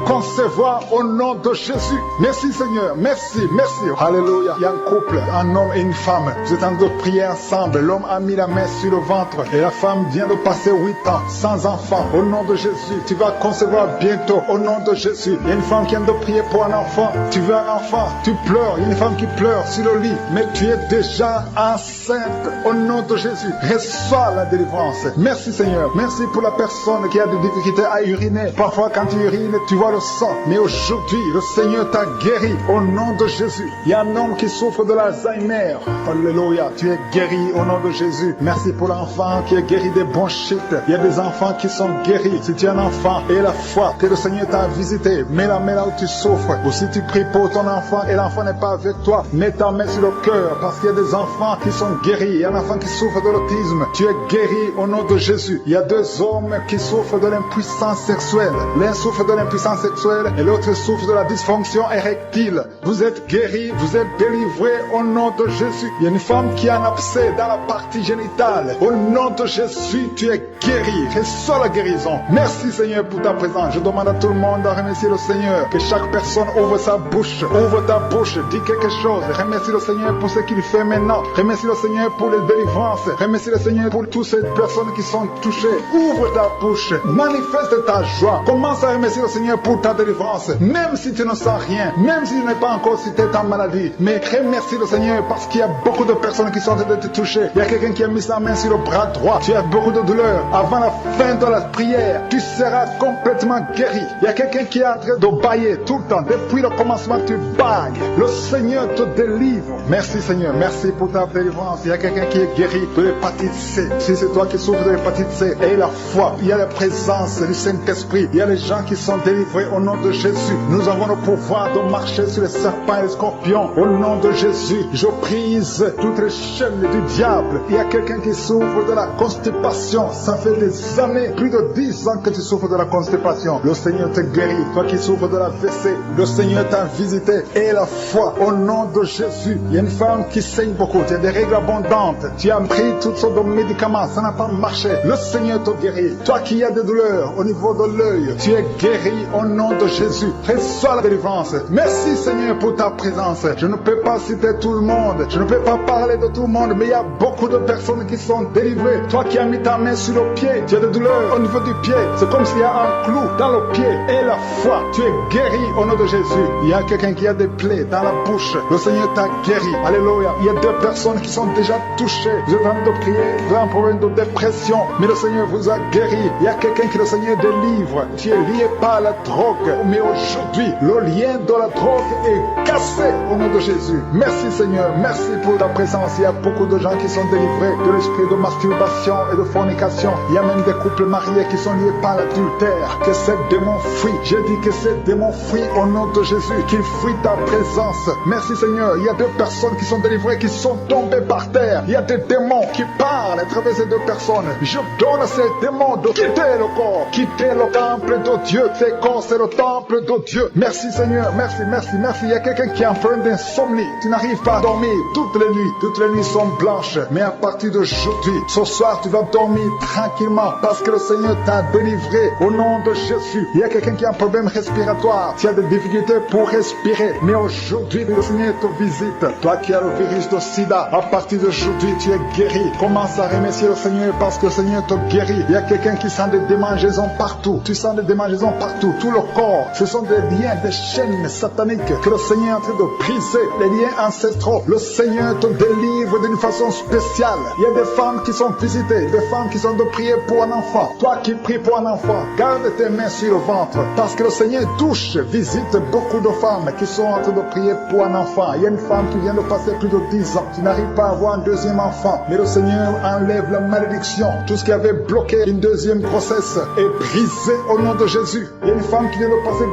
concevoir au nom de Jésus. Merci Seigneur. Merci. Merci. Alléluia. Il y a un couple, un homme et une femme. Vous êtes en train de prier ensemble. L'homme a mis la main sur le ventre et la femme vient de passer 8 ans sans enfant. Au nom de Jésus, tu vas concevoir bientôt. Au nom de Jésus. Il y a une femme qui vient de prier pour un enfant. Tu veux un enfant, tu pleures. Il y a une femme qui pleure sur le lit, mais tu es déjà enceinte. Au nom de Jésus, reçois la délivrance. Merci Seigneur. Merci pour la personne qui a des difficultés à uriner. Parfois quand tu urines, tu vois le sang. Mais aujourd'hui, le Seigneur t'a guéri. Au nom de Jésus. Il y a un homme qui souffre de l'Alzheimer. Alléluia. Tu es guéri au nom de Jésus. Merci pour l'enfant qui est guéri des bronchites. Il y a des enfants qui sont guéris. Si tu es un enfant et la foi que le Seigneur t'a visité, mets la main là où tu souffres. Ou si tu pries pour ton enfant et l'enfant n'est pas avec toi, mets ta main sur le cœur parce qu'il y a des enfants qui sont guéris. Il y a un enfant qui souffre de l'autisme. Tu es guéri au nom de Jésus. Il y a 2 hommes qui souffrent de l'impuissance sexuelle. L'un souffre de l'impuissance sexuelle et l'autre souffre de la dysfonction érectile. Vous êtes guéris, vous êtes délivrés au nom de Jésus. Il y a une femme qui a un abcès dans la partie génitale. Au nom de Jésus, tu es guéri. Reçois la guérison. Merci Seigneur pour ta présence. Je demande à tout le monde de remercier le Seigneur. Que chaque personne ouvre sa bouche. Ouvre ta bouche. Dis quelque chose. Remercie le Seigneur pour ce qu'il fait maintenant. Remercie le Seigneur pour les délivrances. Remercie le Seigneur pour toutes ces personnes qui sont touchées. Ouvre ta bouche. Manifeste ta joie. Commence à remercier le Seigneur pour ta délivrance. Même si tu ne sens rien. Même si tu n'es pas encore cité ta maladie. Mais remercie le Seigneur parce qu'il y a beaucoup de personnes qui sont en train de te toucher. Il y a quelqu'un qui a mis sa main sur le bras droit. Tu as beaucoup de douleur. Avant la fin de la prière, tu seras complètement guéri. Il y a quelqu'un qui est en train de bailler tout le temps. Depuis le commencement, tu bailles. Le Seigneur te délivre. Merci Seigneur. Merci pour ta délivrance. Il y a quelqu'un qui est guéri de l'hépatite C. Si c'est toi qui souffres de l'hépatite C, et la foi, il y a la présence du Saint-Esprit. Il y a les gens qui sont délivrés au nom de Jésus. Nous avons le pouvoir de marcher sur les serpents et les scorpions. Au nom de Jésus, je brise toutes les chaînes du diable. Il y a quelqu'un qui souffre de la constipation. Ça fait des années, plus de 10 ans que tu souffres de la constipation. Le Seigneur te guérit. Toi qui souffres de la WC, le Seigneur t'a visité. Et la foi, au nom de Jésus. Il y a une femme qui saigne beaucoup. Tu as des règles abondantes. Tu as pris toutes sortes de médicaments. Ça n'a pas marché. Le Seigneur te guérit. Toi qui as des douleurs au niveau de l'œil, tu es guéri au nom de Jésus. Reçois la délivrance. Merci Seigneur pour ta présence. Je ne peux pas citer tout le monde. Je ne peux pas parler de tout le monde, mais il y a beaucoup de personnes qui sont délivrées. Toi qui as mis ta main sur le pied, tu as des douleurs au niveau du pied. C'est comme s'il y a un clou dans le pied. Et la foi, tu es guéri au nom de Jésus. Il y a quelqu'un qui a des plaies dans la bouche. Le Seigneur t'a guéri. Alléluia. Il y a 2 personnes qui sont déjà touchées. Vous êtes en train de prier. Vous avez un problème de dépression, mais le Seigneur vous a guéri. Il y a quelqu'un qui le Seigneur délivre. Tu es lié par la drogue, mais aujourd'hui, aujourd'hui, le lien de la drogue est cassé au nom de Jésus. Merci Seigneur, merci pour ta présence. Il y a beaucoup de gens qui sont délivrés de l'esprit de masturbation et de fornication. Il y a même des couples mariés qui sont liés par l'adultère. Que ces démons fuient. J'ai dit que ces démons fuient au nom de Jésus, qu'ils fuient ta présence. Merci Seigneur. Il y a 2 personnes qui sont délivrées, qui sont tombées par terre. Il y a des démons qui parlent à travers ces 2 personnes. Je donne à ces démons de quitter le corps, quitter le temple de Dieu. Ces corps, c'est le temple de Dieu. Merci Seigneur, merci, merci, merci. Il y a quelqu'un qui est en train d'insomnie. Tu n'arrives pas à dormir toutes les nuits. Toutes les nuits sont blanches. Mais à partir d'aujourd'hui, ce soir, tu vas dormir tranquillement parce que le Seigneur t'a délivré au nom de Jésus. Il y a quelqu'un qui a un problème respiratoire. Tu as des difficultés pour respirer. Mais aujourd'hui, le Seigneur te visite. Toi qui as le virus de sida, à partir d'aujourd'hui, tu es guéri. Commence à remercier le Seigneur parce que le Seigneur te guérit. Il y a quelqu'un qui sent des démangeaisons partout. Tu sens des démangeaisons partout. Tout le corps, ce sont des liens, des chaînes sataniques que le Seigneur est en train de briser. Les liens ancestraux. Le Seigneur te délivre d'une façon spéciale. Il y a des femmes qui sont visitées, des femmes qui sont de prier pour un enfant. Toi qui pries pour un enfant, garde tes mains sur le ventre parce que le Seigneur touche, visite beaucoup de femmes qui sont en train de prier pour un enfant. Il y a une femme qui vient de passer plus de 10 ans. Tu n'arrives pas à avoir un deuxième enfant, mais le Seigneur enlève la malédiction. Tout ce qui avait bloqué une deuxième grossesse est brisé au nom de Jésus. Il y a une femme qui vient de passer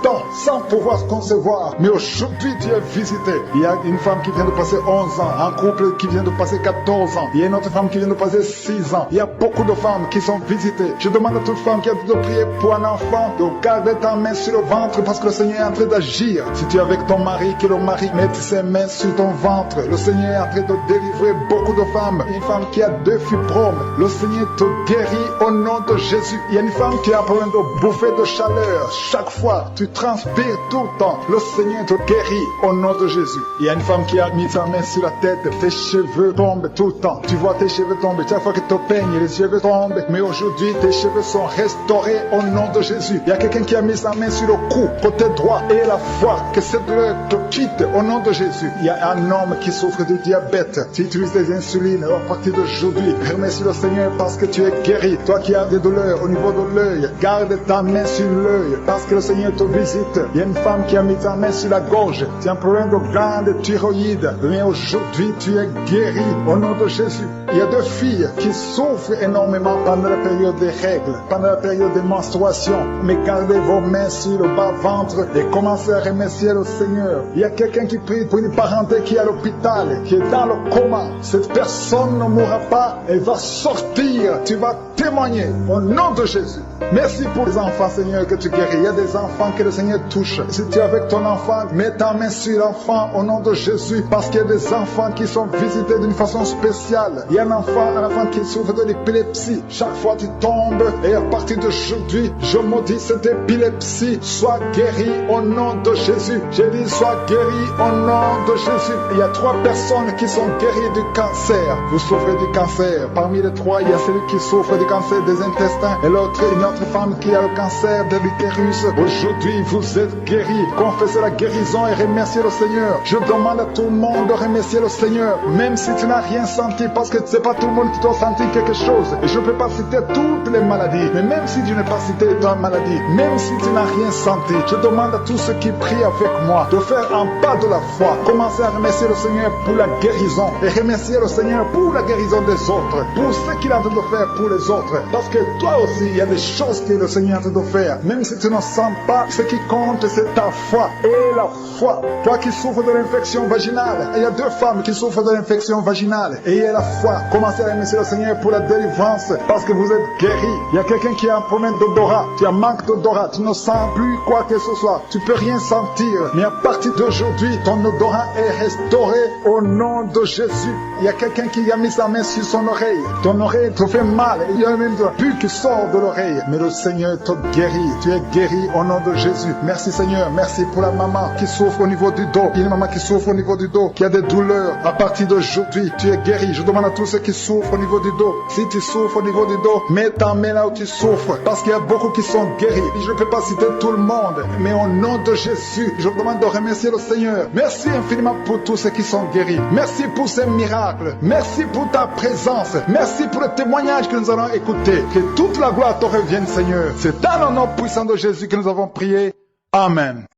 18 ans sans pouvoir concevoir, mais aujourd'hui tu es visité. Il y a une femme qui vient de passer 11 ans, un couple qui vient de passer 14 ans. Il y a une autre femme qui vient de passer 6 ans. Il y a beaucoup de femmes qui sont visitées. Je demande à toute femme qui a de prier pour un enfant de garder ta main sur le ventre parce que le Seigneur est en train d'agir. Si tu es avec ton mari, que le mari mette ses mains sur ton ventre. Le Seigneur est en train de délivrer beaucoup de femmes. Une femme qui a 2 fibromes, le Seigneur te guérit au nom de Jésus. Il y a une femme qui a un problème de bouffée de chaleur. Chaque fois, tu transpires tout le temps. Le Seigneur te guérit au nom de Jésus. Il y a une femme qui a mis sa main sur la tête. Tes cheveux tombent tout le temps. Tu vois tes cheveux tomber. Chaque fois que tu peignes, les cheveux tombent. Mais aujourd'hui, tes cheveux sont restaurés au nom de Jésus. Il y a quelqu'un qui a mis sa main sur le cou, côté droit, et la foi que cette douleur te quitte au nom de Jésus. Il y a un homme qui souffre de diabète. Tu utilises des insulines à partir d'aujourd'hui. Remercie le Seigneur parce que tu es guéri. Toi qui as des douleurs au niveau de l'œil, garde ta main sur l'œil parce que le Seigneur te visite. Il y a une femme qui a mis sa main sur la gorge. Tu as un problème de glande thyroïde. Mais aujourd'hui, tu es guéri au nom de Jésus. Il y a 2 filles qui souffrent énormément pendant la période des règles, pendant la période des menstruations. Mais gardez vos mains sur le bas-ventre et commencez à remercier le Seigneur. Il y a quelqu'un qui prie pour une parenté qui est à l'hôpital, qui est dans le coma. Cette personne ne mourra pas, elle va sortir. Tu vas témoigner au nom de Jésus. Merci pour les enfants, Seigneur, que tu guéris. Il y a des enfants que le Seigneur touche. Si tu es avec ton enfant, mets ta main sur l'enfant au nom de Jésus, parce qu'il y a des enfants qui sont visités d'une façon spéciale. Il y a un enfant qui souffre de l'épilepsie. Chaque fois tu tombes, et à partir d'aujourd'hui, je maudis cette épilepsie. Sois guéri au nom de Jésus. J'ai dit, sois guéri au nom de Jésus. Il y a 3 personnes qui sont guéries du cancer. Vous souffrez du cancer. Parmi les 3, il y a celui qui souffre du cancer des intestins, et l'autre, une autre femme qui a le cancer de l'utérus. Aujourd'hui, vous êtes guéris. Confessez la guérison et remerciez le Seigneur. Je demande à tout le monde de remercier le Seigneur, même si tu n'as rien senti, parce que c'est pas tout le monde qui doit sentir quelque chose. Et je ne peux pas citer toutes les maladies, mais même si tu n'as pas cité ta maladie, même si tu n'as rien senti, je demande à tous ceux qui prient avec moi de faire un pas de la foi. Commencez à remercier le Seigneur pour la guérison et remercier le Seigneur pour la guérison des autres, pour ce qu'il est en train de faire pour les autres. Parce que toi aussi, il y a des choses que le Seigneur est en train de faire. Même si tu ne sens pas, ce qui compte, c'est ta foi. Et la foi. Toi qui souffres de l'infection vaginale, il y a 2 femmes qui souffrent de l'infection vaginale. Et il y a la foi. Commencez à remercier le Seigneur pour la délivrance, parce que vous êtes guéris. Il y a quelqu'un qui a un problème d'odorat. Tu as manque d'odorat. Tu ne sens plus quoi que ce soit. Tu peux rien sentir. Mais à partir d'aujourd'hui, ton odorat est restauré au nom de Jésus. Il y a quelqu'un qui a mis sa main sur son oreille. Ton oreille te fait mal. Il y a même de la pus qui sort de l'oreille. Mais le Seigneur te guérit. Tu es guéri au nom de Jésus. Merci Seigneur. Merci pour la maman qui souffre au niveau du dos. Il y a une maman qui souffre au niveau du dos, qui a des douleurs. À partir d'aujourd'hui, tu es guéri. Je demande à tous ceux qui souffrent au niveau du dos. Si tu souffres au niveau du dos, mets ta main là où tu souffres. Parce qu'il y a beaucoup qui sont guéris. Je ne peux pas citer tout le monde. Mais au nom de Jésus, je demande de remercier le Seigneur. Merci infiniment pour tous ceux qui sont guéris. Merci pour ces miracles. Merci pour ta présence. Merci pour le témoignage que nous allons écouter. Que toute la gloire te revienne, Seigneur. C'est dans le nom puissant de Jésus que nous avons prié. Amen.